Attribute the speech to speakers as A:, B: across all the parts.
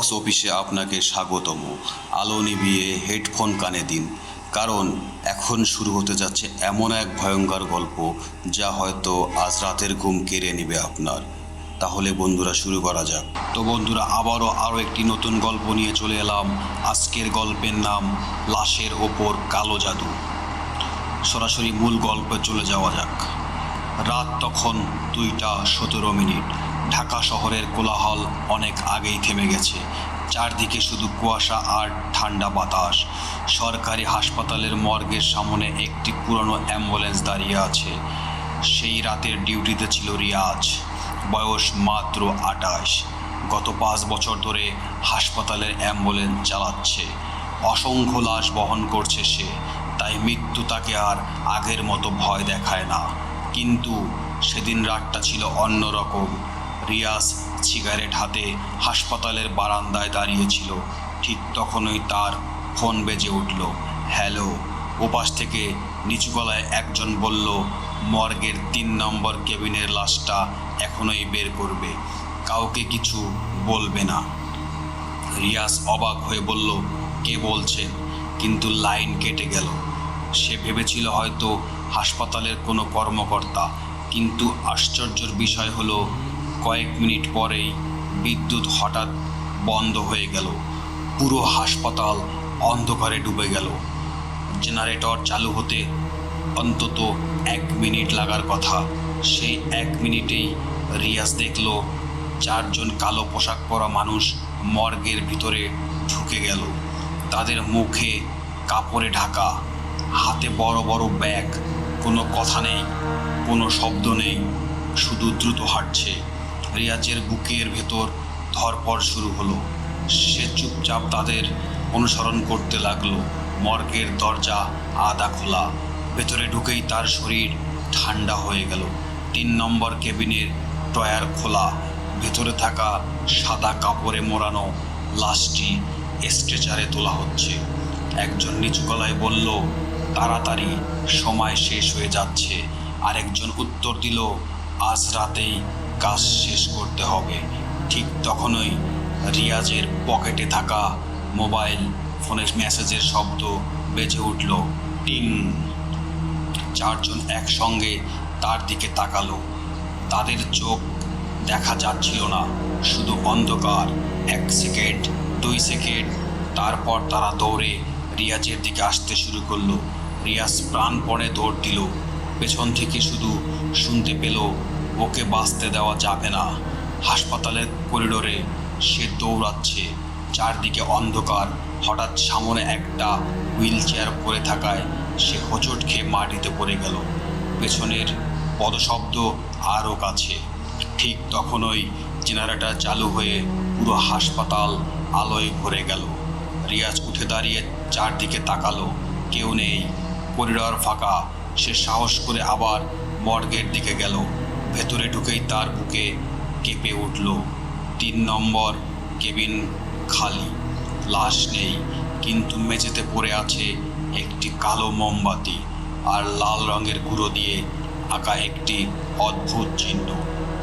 A: Box অফিসে আপনাকে স্বাগতম। আলো নিভিয়ে হেডফোন কানে দিন, কারণ এখন শুরু হতে যাচ্ছে এমন এক ভয়ঙ্কর গল্প যা হয়তো আজ রাতের ঘুম কেড়ে নেবে আপনার। তাহলে বন্ধুরা শুরু করা যাক। তো বন্ধুরা, আরও একটি নতুন গল্প নিয়ে চলে এলাম। আজকের গল্পের নাম লাশের ওপর কালো জাদু। সরাসরি মূল গল্পে চলে যাওয়া যাক। রাত তখন 2:17। ঢাকা শহরের কোলাহল অনেক আগেই থেমে গেছে। চারদিকে শুধু কুয়াশা আর ঠান্ডা বাতাস। সরকারি হাসপাতালের মর্গের সামনে একটি পুরনো অ্যাম্বুলেন্স দাঁড়িয়ে আছে। সেই রাতের ডিউটিতে ছিল রিয়াজ, বয়স মাত্র 28। গত 5 বছর ধরে হাসপাতালের অ্যাম্বুলেন্স চালাচ্ছে। অসংখ্য লাশ বহন করছে সে, তাই মৃত্যু তাকে আর আগের মতো ভয় দেখায় না। কিন্তু সেদিন রাতটা ছিল অন্যরকম। রিয়াজ সিগারেট হাতে হাসপাতালের বারান্দায় দাঁড়িয়েছিল। ঠিক তখনই তার ফোন বেজে উঠল। হ্যালো। ওপাশ থেকে নিচু গলায় একজন বলল, মর্গের 3 নম্বর কেবিনের লাশটা এখনই বের করবে, কাউকে কিছু বলবে না। রিয়াজ অবাক হয়ে বলল, কে বলছেন? কিন্তু লাইন কেটে গেল। সে ভেবেছিল হয়তো হাসপাতালের কোনো কর্মকর্তা, কিন্তু আশ্চর্যের বিষয় হলো কয়েক মিনিট পরেই বিদ্যুৎ হঠাৎ বন্ধ হয়ে গেল। পুরো হাসপাতাল অন্ধকারে ডুবে গেল। জেনারেটর চালু হতে অন্তত 1 মিনিট লাগার কথা। সেই 1 মিনিটেই রিয়াজ দেখল 4 জন কালো পোশাক পরা মানুষ মর্গের ভিতরে ঢুকে গেল। তাদের মুখে কাপড়ে ঢাকা, হাতে বড় বড় ব্যাগ। কোনো কথা নেই, কোনো শব্দ নেই, শুধু দ্রুত হাঁটছে। রিয়াজের বুকের ভেতর ধড়ফড় শুরু হলো। সে চুপচাপ তাদের অনুসরণ করতে লাগলো। মর্গের দরজা আধা খোলা। ভেতরে ঢুকেই তার শরীর ঠান্ডা হয়ে গেল। 3 নম্বর কেবিনের ড্রয়ার খোলা। ভেতরে থাকা সাদা কাপড়ে মোড়ানো লাশটি স্ট্রেচারে তোলা হচ্ছে। একজন নিচু গলায় বলল, তাড়াতাড়ি, সময় শেষ হয়ে যাচ্ছে। আরেকজন উত্তর দিল, আজ রাতেই কাজ শেষ করতে হবে। ঠিক তখনই রিয়াজের পকেটে থাকা মোবাইল ফোনের মেসেজের শব্দ বেজে উঠল। টিং। 4 জন একসঙ্গে তার দিকে তাকালো। তাদের চোখ দেখা যাচ্ছিল না, শুধু অন্ধকার। 1 সেকেন্ড, 2 সেকেন্ড, তারপর তারা দৌড়ে রিয়াজের দিকে আসতে শুরু করলো। রিয়াজ প্রাণপণে দৌড় দিল। পেছন থেকে শুধু শুনতে পেল, ওকে বাঁচতে দেওয়া যাবে না। হাসপাতালের করিডোরে সে দৌড়াচ্ছে, চারদিকে অন্ধকার। হঠাৎ সামনে একটা হুইল চেয়ার পড়ে থাকায় সে হোঁচট খেয়ে মাটিতে পড়ে গেল। পেছনের পদশব্দ আরও কাছে। ঠিক তখনই জেনারেটর চালু হয়ে পুরো হাসপাতাল আলোয় ভরে গেল। রিয়াজ উঠে দাঁড়িয়ে চারদিকে তাকালো, কেউ নেই, করিডর ফাঁকা। সে সাহস করে আবার মর্গের দিকে গেল। ভেতরে ঢুকেই তার বুকে কেঁপে উঠল। 3 নম্বর কেবিন খালি, লাশ নেই, কিন্তু মেঝেতে পড়ে আছে একটি কালো মোমবাতি আর লাল রঙের গুঁড়ো দিয়ে আঁকা একটি অদ্ভুত চিহ্ন।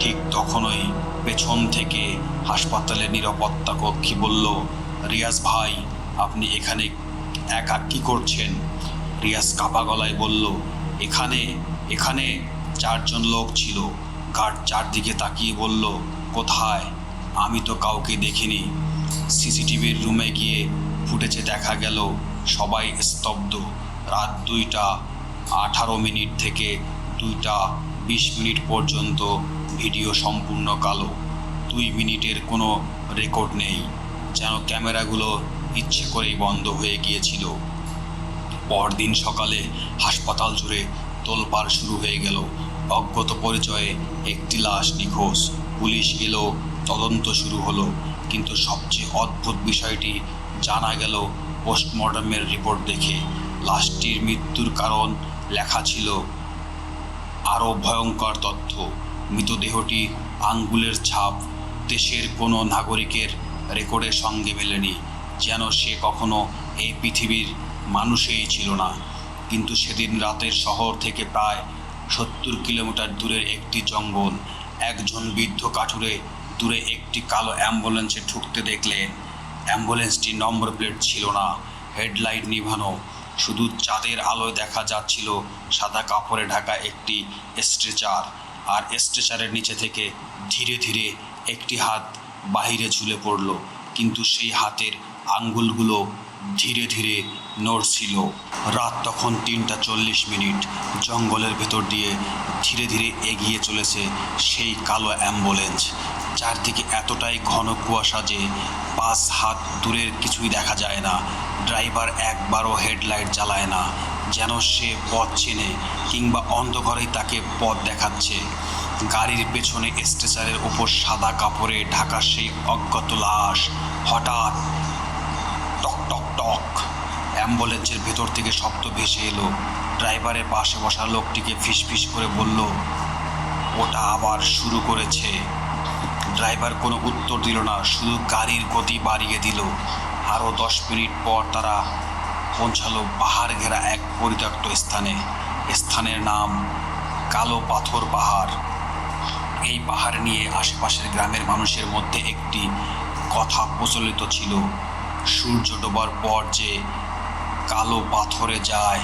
A: ঠিক তখনই পেছন থেকে হাসপাতালের নিরাপত্তা কক্ষী বলল, রিয়াজ ভাই, আপনি এখানে একা কী করছেন? রিয়াজ কাঁপা গলায় বলল, এখানে 4 জন লোক ছিল। গার্ড চারদিকে তাকিয়ে বলল, কোথায়? আমি তো কাউকে দেখিনি। সিসিটিভির রুমে গিয়ে ফুটেজে দেখা গেল সবাই স্তব্ধ। রাত 2:18 থেকে 2:20 পর্যন্ত ভিডিও সম্পূর্ণ কালো। 2 মিনিটের কোনো রেকর্ড নেই, যেন ক্যামেরাগুলো ইচ্ছে করেই বন্ধ হয়ে গিয়েছিল। পরদিন সকালে হাসপাতাল জুড়ে তোলপাড় শুরু হয়ে গেল। অজ্ঞাত পরিচয়ে একটি লাশ নিখোঁজ। পুলিশ এলো, তদন্ত শুরু হলো। কিন্তু সবচেয়ে অদ্ভুত বিষয়টি জানা গেল পোস্টমর্টমের রিপোর্ট দেখে। লাশটির মৃত্যুর কারণ লেখা ছিল আরও ভয়ঙ্কর তথ্য। মৃতদেহটি আঙ্গুলের ছাপ দেশের কোনো নাগরিকের রেকর্ডের সঙ্গে মেলেনি, যেন সে কখনো এই পৃথিবীর মানুষই ছিল না। কিন্তু সেদিন রাতের শহর থেকে প্রায় 70 কিলোমিটার দূরের একটি জঙ্গল। একজন বৃদ্ধ কাঠুরে দূরে একটি কালো অ্যাম্বুলেন্সে ঢুকতে দেখলেন। অ্যাম্বুলেন্সটির নম্বর প্লেট ছিল না, হেডলাইট নিভানো, শুধু চাঁদের আলোয় দেখা যাচ্ছিল সাদা কাপড়ে ঢাকা একটি স্ট্রেচার, আর স্ট্রেচারের নিচে থেকে ধীরে ধীরে একটি হাত বাহিরে ঝুলে পড়ল, কিন্তু সেই হাতের আঙ্গুলগুলো ধীরে ধীরে নড়ছিল। রাত তখন 3:40। জঙ্গলের ভেতর দিয়ে ধীরে ধীরে এগিয়ে চলেছে সেই কালো অ্যাম্বুলেন্স। চারদিকে এতটাই ঘন কুয়াশা যে 5 হাত দূরের কিছুই দেখা যায় না। ড্রাইভার একবারও হেডলাইট জ্বালায় না, যেন সে পথ চেনে কিংবা অন্ধকারেই তাকে পথ দেখাচ্ছে। গাড়ির পেছনে স্ট্রেচারের ওপর সাদা কাপড়ে ঢাকা সেই অজ্ঞাত লাশ। হঠাৎ টক টক টক অ্যাম্বুলেন্সের ভেতর থেকে শব্দ ভেসে এলো। ড্রাইভারের পাশে বসা লোকটিকে ফিসফিস করে বলল, ওটা আবার শুরু করেছে। ড্রাইভার কোনো উত্তর দিল না, শুধু গাড়ির গতি বাড়িয়ে দিল। আরও 10 মিনিট পর তারা পৌঁছালো পাহাড় ঘেরা এক পরিত্যক্ত স্থানে। স্থানের নাম কালো পাথর পাহাড়। এই পাহাড় নিয়ে আশেপাশের গ্রামের মানুষের মধ্যে একটি কথা প্রচলিত ছিল, সূর্য ডোবার পর যে কালো পাথরে যায়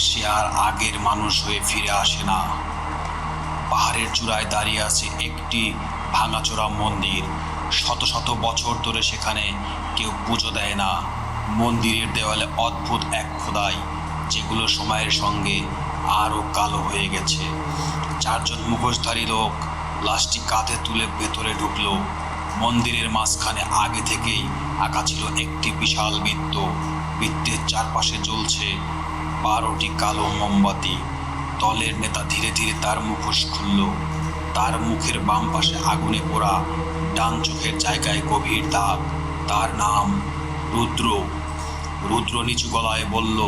A: সে আর আগের মানুষ হয়ে ফিরে আসে না। পাহাড়ের চূড়ায় দাঁড়িয়ে আছে একটি ভাঙাচোরা মন্দির। শত শত বছর ধরে সেখানে কেউ পুজো দেয় না। মন্দিরের দেওয়ালে অদ্ভুত এক খোদাই, যেগুলো সময়ের সঙ্গে আরও কালো হয়ে গেছে। 4 জন মুখোশধারী লোক লাশটি কাঁধে তুলে ভেতরে ঢুকলো। মন্দিরের মাঝখানে আগে থেকেই আঁকা ছিল একটি বিশাল বৃত্ত। বৃত্তের চারপাশে জ্বলছে 12টি কালো মোমবাতি। দলের নেতা ধীরে ধীরে তার মুখোশ খুলল। তার মুখের বাম পাশে আগুনে পোড়া, ডান চোখের জায়গায় গভীর দাগ। তার নাম রুদ্র। রুদ্র নিচু গলায় বলল,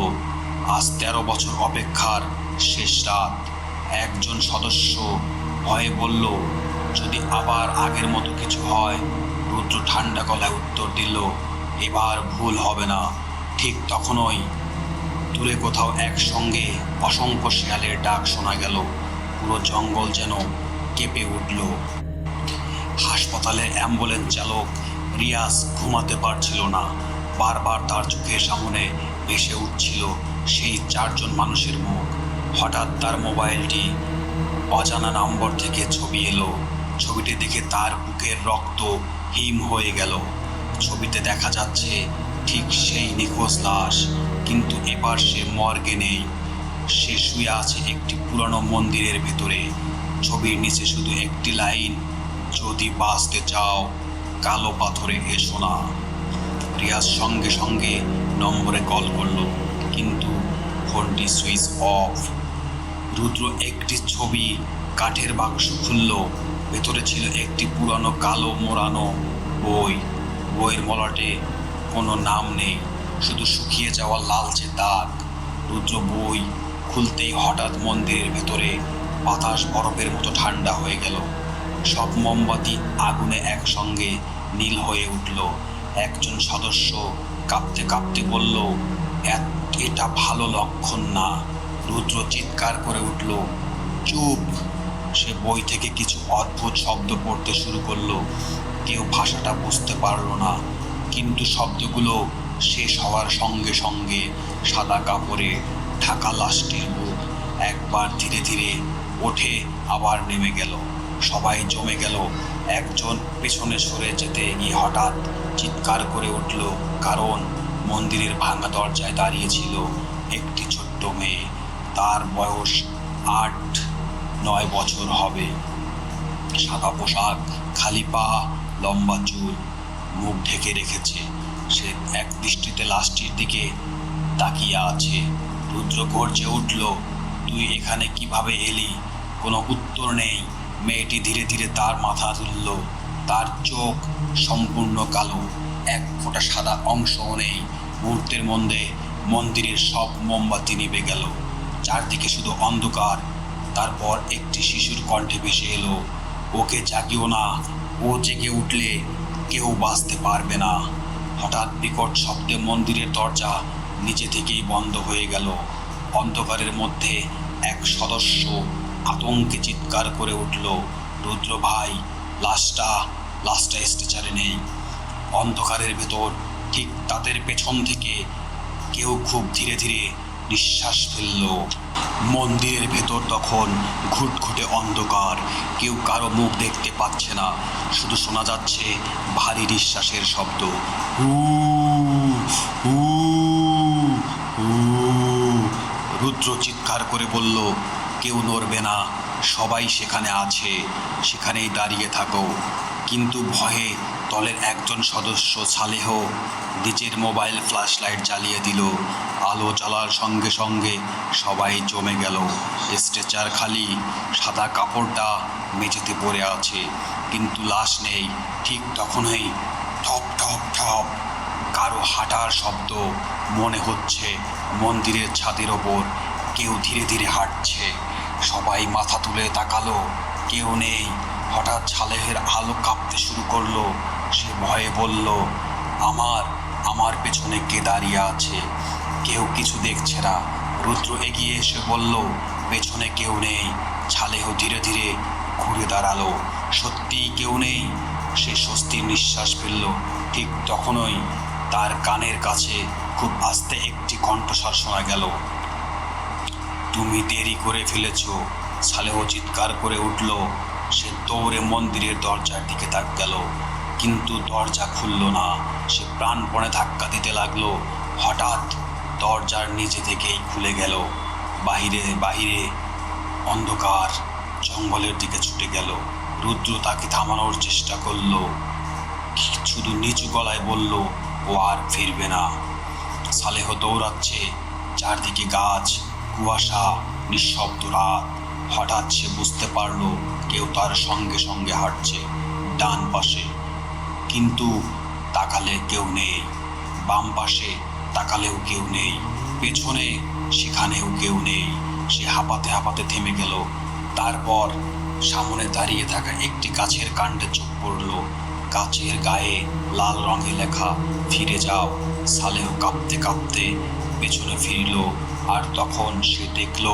A: আজ 13 বছর অপেক্ষার শেষ রাত। একজন সদস্য ভয়ে বলল, যদি আবার আগের মতো কিছু হয়। রুদ্র ঠান্ডা গলায় উত্তর দিল, এবার ভুল হবে না। ঠিক তখনই দূরে কোথাও একসঙ্গে অসংখ্য শেয়ালের ডাক শোনা গেল। পুরো জঙ্গল যেন কেঁপে উঠল। হাসপাতালের অ্যাম্বুলেন্স চালক রিয়াজ ঘুমাতে পারছিল না। বারবার তার চোখের সামনে ভেসে উঠছিল সেই 4 জন মানুষের মুখ। হঠাৎ তার মোবাইলটি অজানা নম্বর থেকে ছবি এলো। ছবিটি দেখে তার বুকের রক্ত হিম হয়ে গেল। ছবিতে দেখা যাচ্ছে ঠিক সেই নিখোঁজ লাশ, কিন্তু এবার সে মর্গে নেই। সে শুয়ে আছে একটি পুরানো মন্দিরের ভেতরে। ছবির নিচে শুধু একটি লাইন, যদি বাঁচতে চাও কালো পাথরে এসো না। রিয়াজ সঙ্গে সঙ্গে নম্বরে কল করলো, কিন্তু ফোনটি সুইচ অফ। রুদ্র একটি ছবি কাঠের বাক্স খুলল। ভেতরে ছিল একটি পুরানো কালো মোড়ানো বই। বইয়ের মলাটে কোনো নাম নেই, শুধু শুকিয়ে যাওয়া লালচে দাগ। রুদ্র বই খুলতেই হঠাৎ মন্দিরের ভেতরে বাতাস বরফের মতো ঠান্ডা হয়ে গেল। সব মোমবাতি আগুনে একসঙ্গে নীল হয়ে উঠল। একজন সদস্য কাঁপতে কাঁপতে বলল, এটা ভালো লক্ষণ না। রুদ্র চিৎকার করে উঠল, চুপ! সে বই থেকে কিছু অদ্ভুত শব্দ পড়তে শুরু করলো। কেউ ভাষাটা বুঝতে পারল না, কিন্তু শব্দগুলো শেষ হওয়ার সঙ্গে সঙ্গে সাদা কাপড়ে ঢাকা লাশটির মুখ একবার ধীরে ধীরে ওঠে, আবার নেমে গেল। সবাই জমে গেল। একজন পেছনে সরে যেতে গিয়ে হঠাৎ চিৎকার করে উঠল, কারণ মন্দিরের ভাঙা দরজায় দাঁড়িয়েছিল একটি ছোট্ট মেয়ে। তার বয়স 8-9 বছর হবে। সাদা পোশাক, খালি পা, লম্বা চুল, মুখ ঢেকে রেখেছে। সে এক দৃষ্টিতে লাশটির দিকে তাকিয়ে আছে। রুদ্র গর্জে উঠল, তুই এখানে কিভাবে এলি? কোনো উত্তর নেই। মেয়েটি ধীরে ধীরে তার মাথা তুলল। তার চোখ সম্পূর্ণ কালো, এক ফোঁটা সাদা অংশও নেই। মুহূর্তের মধ্যে মন্দিরের সব মোমবাতি নিভে গেল। চারদিকে শুধু অন্ধকার। তারপর একটি শিশুর কণ্ঠে ভেসে এলো, ওকে জাগিও না, ও জেগে উঠলে কেউ বাঁচতে পারবে না। হঠাৎ বিকট শব্দে মন্দিরের দরজা নিজে থেকেই বন্ধ হয়ে গেল। অন্ধকারের মধ্যে এক সদস্য আতঙ্কে চিৎকার করে উঠল, রুদ্র ভাই, লাশটা স্ট্রেচারে নেই। অন্ধকারের ভেতর ঠিক তাদের পেছন থেকে কেউ খুব ধীরে ধীরে নিঃশ্বাস ফেলল। মন্দিরের ভেতর তখন ঘুটঘুটে অন্ধকার, কেউ কারো মুখ দেখতে পাচ্ছে না, শুধু শোনা যাচ্ছে ভারী নিঃশ্বাসের শব্দ। হু হু হু। রুদ্র চিৎকার করে বলল, কেউ নড়বে না, সবাই সেখানে আছে, সেখানেই দাঁড়িয়ে থাকো। কিন্তু ভয়ে দলের একজন সদস্য সালেহ নিজের মোবাইল ফ্ল্যাশ লাইট জ্বালিয়ে দিল। আলো জ্বলার সঙ্গে সঙ্গে সবাই জমে গেল। স্ট্রেচার খালি, সাদা কাপড়টা মেঝেতে পড়ে আছে, কিন্তু লাশ নেই। ঠিক তখনই ঠপ ঠপ ঠপ কারো হাঁটার শব্দ। মনে হচ্ছে মন্দিরের ছাদের ওপর কেউ ধীরে ধীরে হাঁটছে। সবাই মাথা তুলে তাকালো, কেউ নেই। হঠাৎ সালেহের আলো কাঁপতে শুরু করলো। সে ভয়ে বলল, আমার আমার পেছনে কে দাঁড়িয়ে আছে? কেউ কিছু দেখছে না। রুদ্র এগিয়ে এসে বলল, পেছনে কেউ নেই। সালেহ ধীরে ধীরে ঘুরে দাঁড়ালো, সত্যিই কেউ নেই। সে স্বস্তির নিঃশ্বাস ফেলল। ঠিক তখনই তার কানের কাছে খুব আস্তে একটি কণ্ঠস্বর শোনা গেল। তুমি দেরি করে ফেলেছ। সালেহ চিৎকার করে উঠল। সে দৌড়ে মন্দিরের দরজার দিকে তাক গেল, কিন্তু দরজা খুলল না। সে প্রাণপণে ধাক্কা দিতে লাগলো। হঠাৎ দরজার নিচে থেকেই খুলে গেল। বাহিরে বাহিরে অন্ধকার জঙ্গলের দিকে ছুটে গেল। রুদ্র তাকে থামানোর চেষ্টা করলো, শুধু নিচু গলায় বলল, ও আর ফিরবে না। সালেহ দৌড়াচ্ছে, চারদিকে গাছ, কুয়াশা, নিঃশব্দ রাত। হঠাৎ সে বুঝতে পারল কেউ তার সঙ্গে সঙ্গে হাঁটছে ডান পাশে, কিন্তু তাকালে কেউ নেই। বাম পাশে তাকালেও কেউ নেই, পেছনে সেখানেও কেউ নেই। সে হাঁপাতে হাঁপাতে থেমে গেল। তারপর সামনে দাঁড়িয়ে থাকা একটি গাছের কাণ্ডে চোখ পড়ল। গাছের গায়ে লাল রঙে লেখা, ফিরে যাও। সালেহ কাঁপতে কাঁপতে পেছনে ফিরল, আর তখন সে দেখল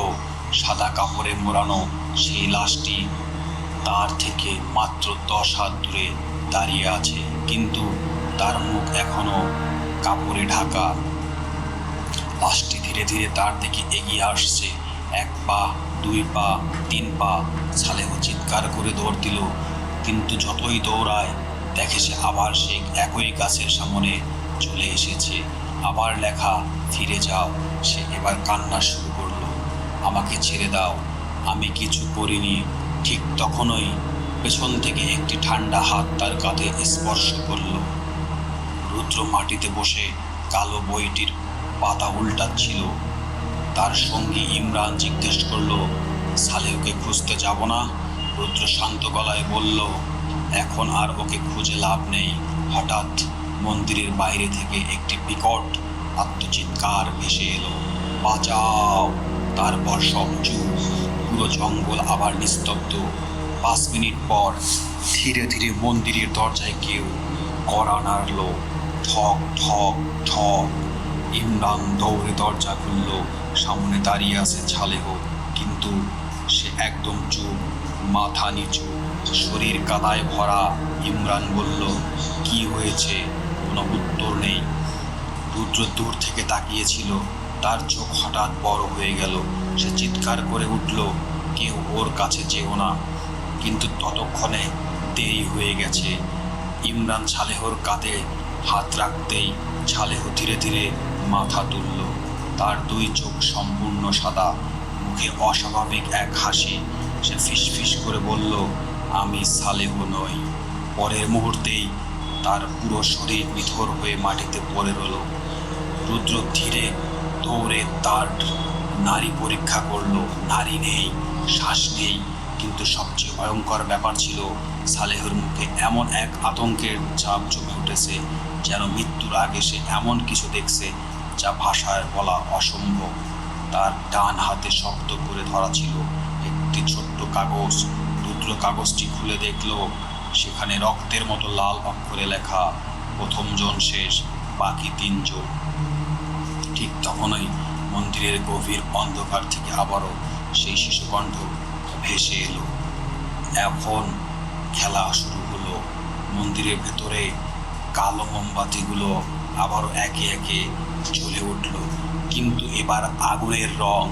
A: সাদা কাপড়ে মোড়ানো সেই লাশটি তার থেকে মাত্র 10 হাত দূরে দাঁড়িয়ে আছে, কিন্তু তার মুখ এখনো কাপড়ে ঢাকা। লাশটি ধীরে ধীরে তার দিকে এগিয়ে আসছে, 1 পা, 2 পা, 3 পা। সালেহ চিৎকার করে দৌড় দিল, কিন্তু যতই দৌড়ায় দেখে সে আবার সেই একই গাছের সামনে চলে এসেছে। আবার লেখা, ফিরে যাও। সে এবার কান্না শুরু করলো, আমাকে ছেড়ে দাও, আমি কিছু করিনি। ঠিক তখনই পেছন থেকে একটি ঠান্ডা হাত তার কাঁধে স্পর্শ করল। রুদ্র মাটিতে বসে কালো বইটির পাতা উল্টাচ্ছিল। তার সঙ্গী ইমরান জিজ্ঞেস করলো, সালেহকে খুঁজতে যাব না? রুদ্র শান্ত গলায় বলল, এখন আর ওকে খুঁজে লাভ নেই। হঠাৎ মন্দিরের বাইরে থেকে একটি বিকট আত্মচিৎকার ভেসে এলো, বাঁচাও! তারপর সব চুপ, পুরো জঙ্গল আবার নিস্তব্ধ। 5 মিনিট পর ধীরে ধীরে মন্দিরের দরজায় কেউ কড়া নাড়ল, ঠক ঠক ঠক। ইমরান দৌড়ে দরজা খুলল। সামনে দাঁড়িয়ে আছে সালেহ, কিন্তু সে একদম চুপ, মাথা নিচু, শরীর কাদায় ভরা। ইমরান বলল, কি হয়েছে? কোনো উত্তর নেই। রুদ্র দূর থেকে তাকিয়েছিল, তার চোখ হঠাৎ বড় হয়ে গেল। সে চিৎকার করে উঠল, কেউ ওর কাছে যেও না। কিন্তু ততক্ষণে দেরি হয়ে গেছে। ইমরান সালেহর কাঁধে হাত রাখতেই সালেহ ধীরে ধীরে মাথা তুলল। তার 2 চোখ সম্পূর্ণ সাদা, মুখে অস্বাভাবিক এক হাসি। সে ফিসফিস করে বলল, আমি সালেহ নই। পরের মুহূর্তেই তার পুরো শরীর নিথর হয়ে মাটিতে পড়ে রইল। রুদ্র ধীরে দৌড়ে তার নাড়ি পরীক্ষা করলো, নাড়ি নেই, শ্বাস নেই। কিন্তু সবচেয়ে ভয়ঙ্কর ব্যাপার ছিল, সালেহের মুখে এমন এক আতঙ্কের ছাপ জমে উঠেছে, যেন মৃত্যুর আগে সে এমন কিছু দেখছে যা ভাষায় বলা অসম্ভব। তার ডান হাতে শক্ত করে ধরা ছিল একটি ছোট্ট কাগজ। রুদ্র কাগজটি খুলে দেখল, সেখানে রক্তের মতো লাল অক্ষরে লেখা, 1ম জন শেষ, বাকি 3 জন। ঠিক তখনই মন্দিরের গভীর অন্ধকার থেকে আবারও সেই শিশুকণ্ঠ ভেসে এলো, এখন খেলা শুরু হলো। মন্দিরের ভেতরে কালো মোমবাতিগুলো আবারও একে একে জ্বলে উঠল, কিন্তু এবার আগুনের রং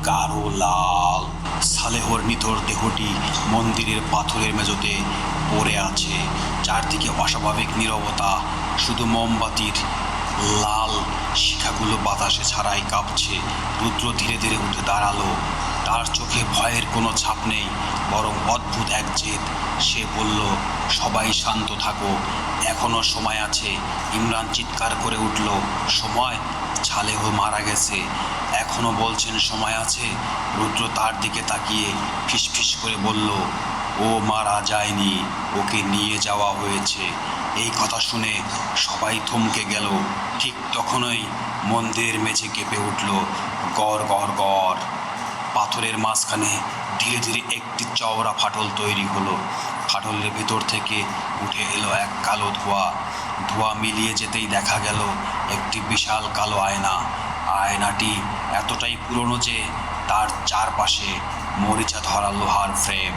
A: গাঢ় লাল। সালেহর নিথর দেহটি মন্দিরের পাথরের মেঝেতে পড়ে আছে। চারদিকে অস্বাভাবিক নীরবতা, শুধু মোমবাতির লাল শিখাগুলো বাতাসে ছাড়াই কাঁপছে। রুদ্র ধীরে ধীরে উঠে দাঁড়ালো। তার চোখে ভয়ের কোনো ছাপ নেই, বরং অদ্ভুত এক জেদ। সে বলল, সবাই শান্ত থাকো, এখনো সময় আছে। ইমরান চিৎকার করে উঠল, সময়? সালেহ মারা গেছে, এখনো বলছেন সময় আছে? রুদ্র তার দিকে তাকিয়ে ফিসফিস করে বলল, ও মারা যায়নি, ওকে নিয়ে যাওয়া হয়েছে। এই কথা শুনে সবাই থমকে গেল। ঠিক তখনই মন্দিরের মেঝে কেঁপে উঠল, গড় গড় গড়। পাথরের মাঝখানে ধীরে ধীরে একটি চওড়া ফাটল তৈরি হলো। ফাটলের ভেতর থেকে উঠে এলো এক কালো ধোঁয়া। ধোঁয়া মিলিয়ে যেতেই দেখা গেল একটি বিশাল কালো আয়না। আয়নাটি এতটাই পুরনো যে তার চারপাশে মরিচা ধরা লোহার ফ্রেম।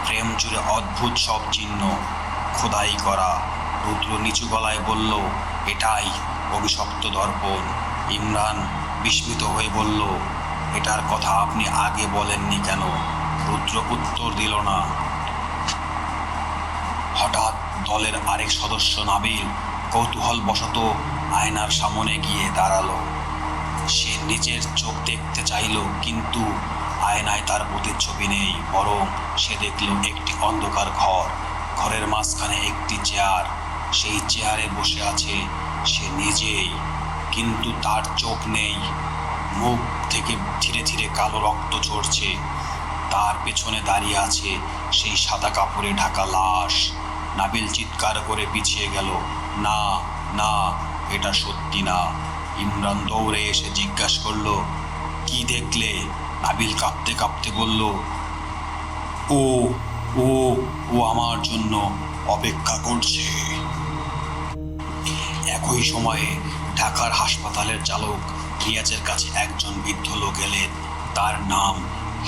A: ফ্রেম জুড়ে অদ্ভুত সব চিহ্ন খোদাই করা। রুদ্র নিচু গলায় বলল, এটাই অভিশপ্ত দর্পণ। ইমরান বিস্মিত হয়ে বলল, এটার কথা আপনি আগে বলেননি কেন? রুদ্র উত্তর দিল না। হঠাৎ দলের আরেক সদস্য নাবিল কৌতূহলবশত আয়নার সামনে গিয়ে দাঁড়ালো। সে নিজের চোখ দেখতে চাইল, কিন্তু আয়নায় তার প্রতিচ্ছবি নেই, বরং সে দেখল একটি অন্ধকার ঘর। ঘরের মাঝখানে একটি চেয়ার। সেই চেয়ারে বসে আছে সে নিজেই, কিন্তু তার চোখ নেই। মুখ থেকে ধীরে ধীরে কালো রক্ত ঝরছে। তার পেছনে দাঁড়িয়ে আছে সেই সাদা কাপড়ে ঢাকা লাশ। নাবিল চিৎকার করে পিছিয়ে গেল, না না, এটা সত্যি না। ইমরান দৌড়ে এসে জিজ্ঞাসা করলো, কি দেখলে? নাবিল কাঁপতে কাঁপতে বলল, ও ও ও আমার জন্য অপেক্ষা করছে। একই সময়ে ঢাকার হাসপাতালের চালক রিয়াজের কাছে একজন বৃদ্ধ লোক এলেন। তার নাম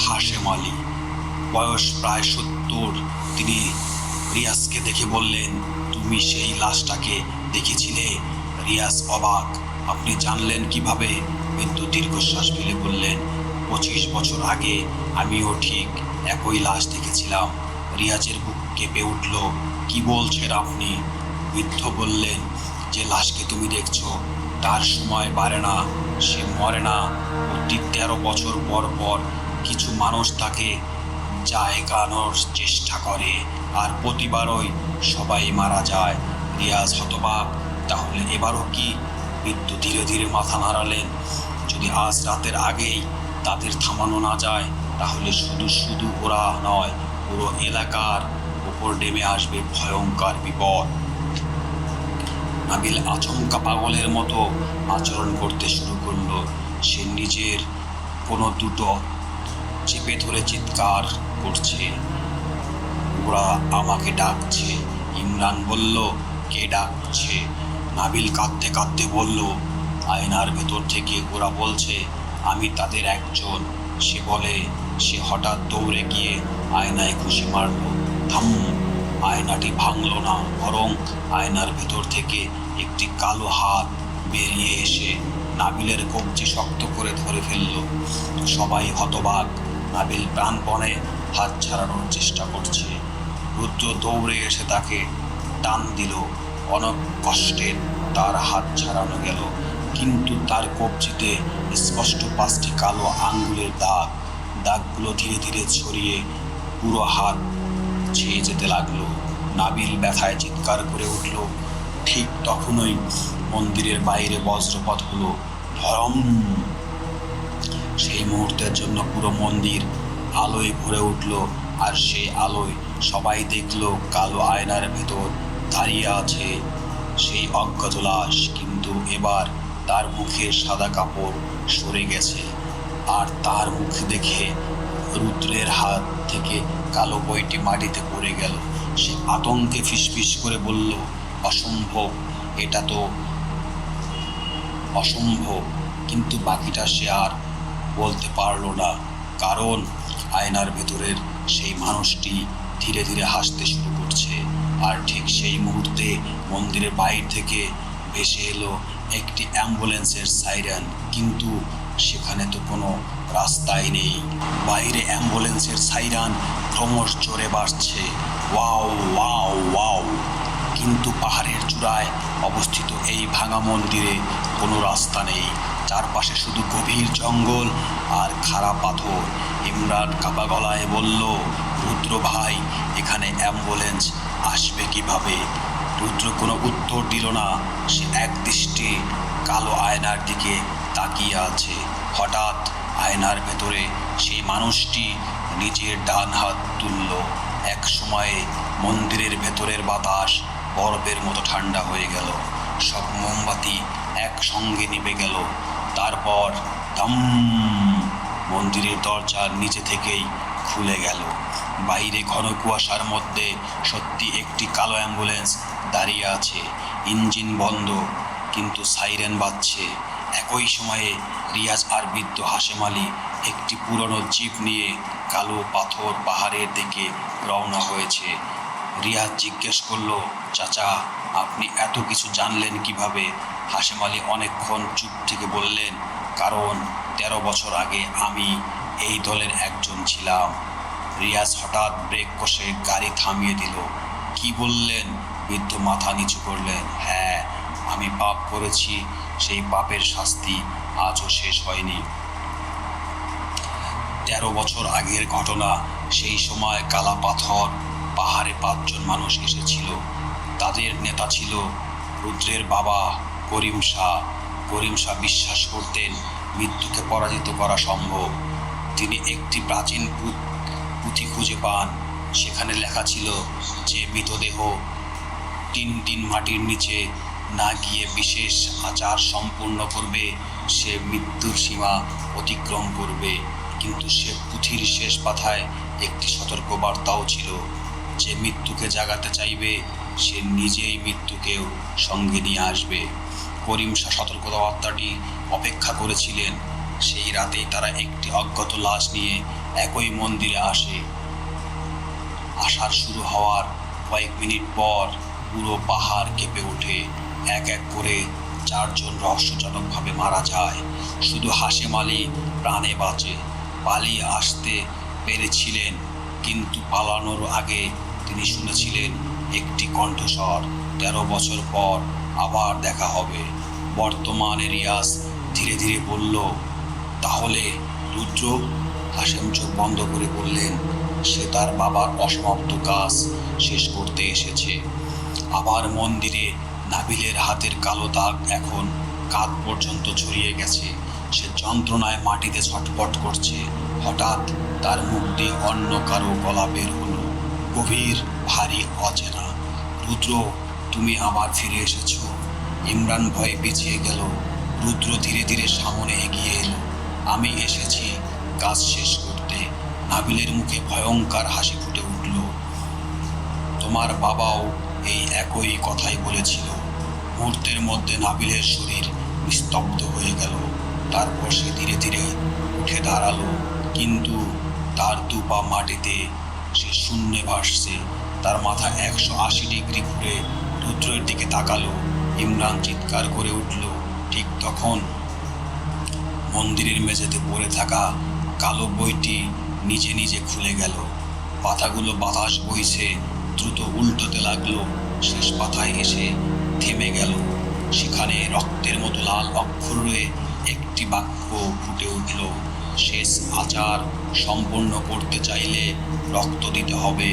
A: হাশেম আলী, বয়স প্রায় 70। তিনি রিয়াজকে দেখে বললেন, তুমি সেই লাশটাকে দেখেছিলে? রিয়াজ অবাক, আপনি জানলেন কিভাবে? বৃদ্ধ দীর্ঘশ্বাস ফেলে বললেন, 25 বছর আগে আমিও ঠিক একই লাশ দেখেছিলাম। রিয়াজের বুক কেঁপে উঠল, কি বলছেন আপনি? বৃদ্ধ বললেন, যে লাশকে তুমি দেখছো তার সময় বাড়ে না, সে মরে না। প্রতি 13 বছর পর পর কিছু মানুষ তাকে জায়গানোর চেষ্টা করে, আর প্রতিবারই সবাই মারা যায়। রিয়াজ হতবাক, তাহলে এবারও কি? বৃদ্ধ ধীরে ধীরে মাথা নাড়ালেন, যদি আজ রাতের আগেই তাদের থামানো না যায়, তাহলে শুধু শুধু ওরা নয়, পুরো এলাকার উপর নেমে আসবে ভয়ঙ্কর বিপদ। নাবিল আচমকা পাগলের মতো আচরণ করতে শুরু করলো। সে নিজের কোনো দুটো চেপে ধরে চিৎকার করছে, ওরা আমাকে ডাকছে। ইমরান বলল, কে ডাকছে? নাবিল কাঁদতে কাঁদতে বলল, আয়নার ভেতর থেকে ওরা বলছে আমি তাদের একজন। সে বলে, সে হঠাৎ দৌড়ে গিয়ে আয়নায় ঘুষি মারল। থাম! আয়নাটি ভাঙল না, বরং আয়নার ভেতর থেকে একটি কালো হাত বেরিয়ে এসে নাবিলের কবজি শক্ত করে ধরে ফেলল। সবাই হতবাক। নাবিল প্রাণপণে হাত ছাড়ানোর চেষ্টা করছে। রুদ্র দৌড়ে এসে তাকে টান দিল। অনেক কষ্টে তার হাত ছাড়ানো গেল, কিন্তু তার কবজিতে স্পষ্ট 5টি কালো আঙ্গুলের দাগ। দাগগুলো ধীরে ধীরে ছড়িয়ে পুরো হাত ছেয়ে যেতে লাগলো। নাবিল ব্যথায় চিৎকার করে উঠল। ঠিক তখনই মন্দিরের বাইরে বজ্রপাত হলো, ধরম। সেই মুহূর্তের জন্য পুরো মন্দির আলোয় ভরে উঠল, আর সেই আলোয় সবাই দেখলো কালো আয়নার ভেতর দাঁড়িয়ে আছে সেই অজ্ঞাত লাশ। কিন্তু এবার তার মুখের সাদা কাপড় সরে গেছে, আর তার মুখ দেখে রুদ্রের হাত থেকে কালো বইটি মাটিতে পড়ে গেল। সে আতঙ্কে ফিসফিস করে বলল, অসম্ভব, এটা তো অসম্ভব। কিন্তু বাকিটা সে আর বলতে পারল না, কারণ আয়নার ভেতরের সেই মানুষটি ধীরে ধীরে হাসতে শুরু করছে। আর ঠিক সেই মুহূর্তে মন্দিরের বাইরে থেকে ভেসে এলো একটি অ্যাম্বুলেন্সের সাইরেন। কিন্তু সেখানে তো কোনো রাস্তাই নেই। বাইরে অ্যাম্বুলেন্সের সাইরেন ক্রমশ জোরে বাড়ছে, ওয়াও ওয়াও ওয়াও। কিন্তু পাহাড়ের চূড়ায় অবস্থিত এই ভাঙা মন্দিরে কোনো রাস্তা নেই। চারপাশে শুধু গভীর জঙ্গল আর খাড়া পাথর। ইমরান কাঁপা গলায় বলল, রুদ্র ভাই, এখানে অ্যাম্বুলেন্স আসবে কিভাবে? রুদ্র কোনো উত্তর দিল না। সে একদৃষ্টি কালো আয়নার দিকে তাকিয়ে আছে। হঠাৎ আয়নার ভেতরে সেই মানুষটি নিজের ডান হাত তুলল। এক সময়ে মন্দিরের ভেতরের বাতাস বরফের মতো ঠান্ডা হয়ে গেল। সব মোমবাতি একসঙ্গে নিভে গেল। তারপর ধম, মন্দিরের দরজা নিচে থেকেই খুলে গেল। বাইরে ঘন কুয়াশার মধ্যে সত্যি একটি কালো অ্যাম্বুলেন্স দাঁড়িয়ে আছে। ইঞ্জিন বন্ধ, কিন্তু সাইরেন বাজছে। একই সময়ে রিয়াজ আর বৃদ্ধ হাশেম আলী একটি পুরনো জিপ নিয়ে কালো পাথর পাহাড়ের দিকে রওনা হয়েছে। রিয়াজ জিজ্ঞেস করলো, চাচা, আপনি এত কিছু জানলেন কিভাবে? হাশেম আলী অনেকক্ষণ চুপ থেকে বললেন, কারণ 13 বছর আগে আমি এই দলের একজন ছিলাম। রিয়াজ হঠাৎ ব্রেক কষে গাড়ি থামিয়ে দিল। কি বললেন? বৃদ্ধ মাথা নিচু করলেন। হ্যাঁ, আমি পাপ করেছি, সেই পাপের শাস্তি আজও শেষ হয়নি। 13 বছর আগের ঘটনা। সেই সময় কালা পাথর পাহাড়ে 5 জন মানুষ এসেছিল। তাদের নেতা ছিল রুদ্রের বাবা করিম শাহ। করিম শাহ বিশ্বাস করতেন মৃত্যুকে পরাজিত করা সম্ভব। তিনি একটি প্রাচীন পুঁথি খুঁজে পান। সেখানে লেখা ছিল যে মৃতদেহ 3 দিন মাটির নিচে না গিয়ে বিশেষ আচার সম্পূর্ণ করবে, সে মৃত্যুর সীমা অতিক্রম করবে। কিন্তু সে পুঁথির শেষ পাতায় একটি সতর্কবার্তাও ছিল, যে মৃত্যুকে জাগাতে চাইবে সে নিজেই মৃত্যুকেও সঙ্গে নিয়ে আসবে। করিম শাহ সতর্কবার্তাটি অপেক্ষা করেছিলেন। সেই রাতেই তারা একটি অজ্ঞাত লাশ নিয়ে একই মন্দিরে আসে। আসার শুরু হওয়ার কয়েক মিনিট পর পুরো পাহাড় কেঁপে ওঠে। এক এক করে 4 জন রহস্যজনকভাবে মারা যায়। শুধু হাশেম আলী প্রাণে বাঁচে। পালিয়ে আসতে পেরেছিলেন, কিন্তু পালানোর আগে তিনি শুনেছিলেন একটি কণ্ঠস্বর, 13 বছর পর আবার দেখা হবে। বর্তমানে রিয়াজ ধীরে ধীরে বলল, তাহলে রুদ্র? হাশেম চোখ বন্ধ করে বললেন, সে তার বাবার অসমাপ্ত কাজ শেষ করতে এসেছে। আবার মন্দিরে নাবিলের হাতের কালো দাগ এখন কাঁধ পর্যন্ত ছড়িয়ে গেছে। সে যন্ত্রণায় মাটিতে ছটফট করছে। হঠাৎ তার মুখ দিয়ে অন্য কারো গলা বের হলো, গভীর, ভারী, অচেনা। রুদ্র, তুমি আবার ফিরে এসেছো। ইমরান ভয়ে পিছিয়ে গেল। রুদ্র ধীরে ধীরে সামনে এগিয়ে এলো। আমি এসেছি কাজ শেষ করতে। নাবিলের মুখে ভয়ঙ্কর হাসি ফুটে উঠল। তোমার বাবাও এই একই কথাই বলেছিল। মুহূর্তের মধ্যে নাবিলের শরীর নিস্তব্ধ হয়ে গেল। তারপর সে ধীরে ধীরে উঠে দাঁড়ালো, কিন্তু তার 2 পা মাটিতে। সে শূন্যে ভাসছে। তার মাথা 180 ডিগ্রি ঘুরে রুদ্রের দিকে তাকালো। ইমরান চিৎকার করে উঠল। ঠিক তখন মন্দিরের মেঝেতে পড়ে থাকা কালো বইটি নিজে নিজে খুলে গেল। পাতাগুলো বাতাস বইছে, দ্রুত উল্টোতে লাগলো। শেষ পাতায় এসে থেমে গেল। সেখানে রক্তের মতো লাল অক্ষরে একটি বাক্য ফুটে উঠল, শেষ আচার সম্পন্ন করতে চাইলে রক্ত দিতে হবে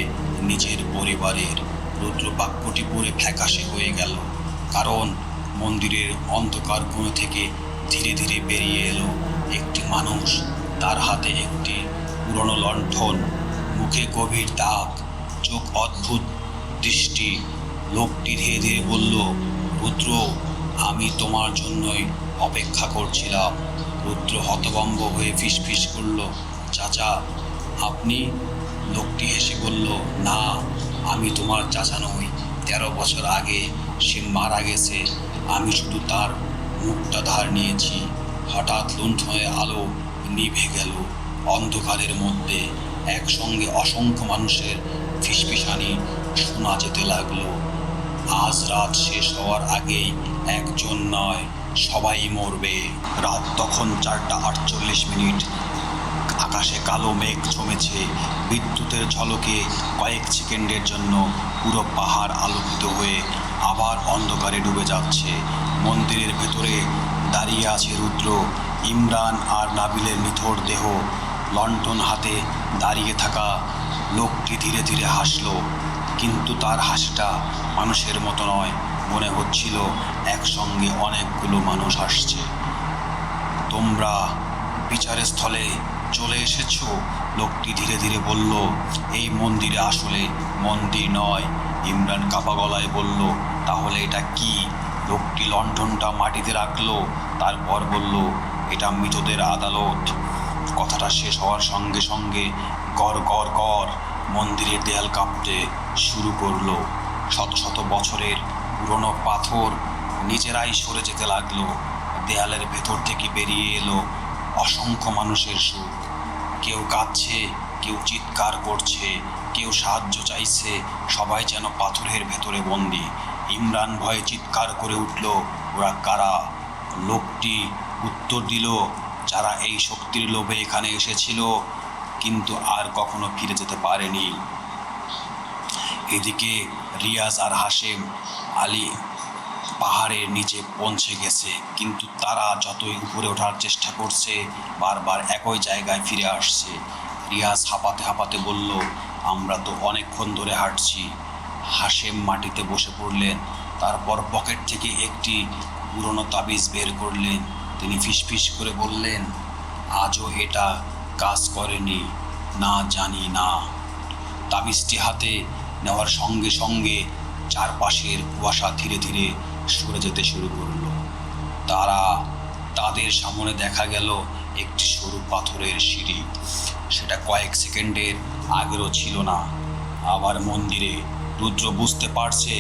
A: নিজের পরিবারের। রুদ্র বাক্যটি পড়ে ফ্যাকাশে হয়ে গেল, কারণ মন্দিরের অন্ধকার কোণ থেকে ধীরে ধীরে বেরিয়ে এলো একটি মানুষ। তার হাতে একটি পুরনো লণ্ঠন, মুখে গভীর দাগ, চোখ অদ্ভুত দৃষ্টি। লোকটি ধীরে ধীরে বলল, রুদ্র, আমি তোমার জন্যই অপেক্ষা করছিলাম। রুদ্র হতভম্ব হয়ে ফিসফিস করল, চাচা, আপনি? লোকটি হেসে বলল, না, আমি তোমার চাচা নই। 13 বছর আগে সে মারা গেছে। আমি শুধু তার মুখটা ধার নিয়েছি। হঠাৎ লুণ্ঠনের আলো নিভে গেল। অন্ধকারের মধ্যে একসঙ্গে অসংখ্য মানুষের ফিসফিসানি শোনা যেতে লাগলো। আজ রাত শেষ হওয়ার আগেই একজন নয়, সবাই মরবে। রাত তখন 4:48। আকাশে কালো মেঘ জমেছে। বিদ্যুতের ঝলকে কয়েক সেকেন্ডের জন্য পুরো পাহাড় আলোকিত হয়ে আবার অন্ধকারে ডুবে যাচ্ছে। মন্দিরের ভেতরে দাঁড়িয়ে আছে রুদ্র, ইমরান আর নাবিলের নিথর দেহ। লণ্ঠন হাতে দাঁড়িয়ে থাকা লোকটি ধীরে ধীরে হাসলো, কিন্তু তার হাসিটা মানুষের মতো নয়। মনে হচ্ছিল একসঙ্গে অনেকগুলো মানুষ হাসছে। তোমরা বিচারের স্থলে চলে এসেছো, লোকটি ধীরে ধীরে বলল। এই মন্দিরে আসলে মন্দির নয়, ইমরান কাপা গলায় বলল। তাহলে এটা কি? লোকটি লণ্ঠনটা মাটিতে রাখলো, তারপর বলল, এটা মৃতদের আদালত। কথাটা শেষ হওয়ার সঙ্গে সঙ্গে গড় গড় গড় মন্দিরের দেয়াল কাঁপতে শুরু করলো। শত শত বছরের পুরনো পাথর নিজেরাই সরে যেতে লাগলো। দেয়ালের ভেতর থেকে বেরিয়ে এলো অসংখ্য মানুষের সুর। কেউ কাঁদছে, কেউ চিৎকার করছে, কেউ সাহায্য চাইছে। সবাই যেন পাথরের ভেতরে বন্দী। ইমরান ভয়ে চিৎকার করে উঠল, ওরা কারা? লোকটি উত্তর দিল, যারা এই শক্তির লোভে এখানে এসেছিল কিন্তু আর কখনো ফিরে যেতে পারেনি। এদিকে রিয়াজ আর হাশেম আলী পাহাড়ের নিচে পৌঁছে গেছে, কিন্তু তারা যতই উপরে ওঠার চেষ্টা করছে বারবার একই জায়গায় ফিরে আসছে। রিয়াজ হাঁপাতে হাঁপাতে বলল, আমরা তো অনেকক্ষণ ধরে হাঁটছি। হাশেম মাটিতে বসে পড়লেন, তারপর পকেট থেকে একটি পুরনো তাবিজ বের করলেন। তিনি ফিসফিস করে বললেন, আজও এটা কাজ করেনি। না, জানি না। তাবিজটি হাতে নেওয়ার সঙ্গে সঙ্গে চারপাশের কুয়াশা ধীরে ধীরে সরে যেতে শুরু করলো। তাদের সামনে দেখা গেল একটি সরু পাথরের সিঁড়ি। সেটা কয়েক সেকেন্ডের আগেরও ছিল না। আবার মন্দিরে রুদ্র বুঝতে পারছে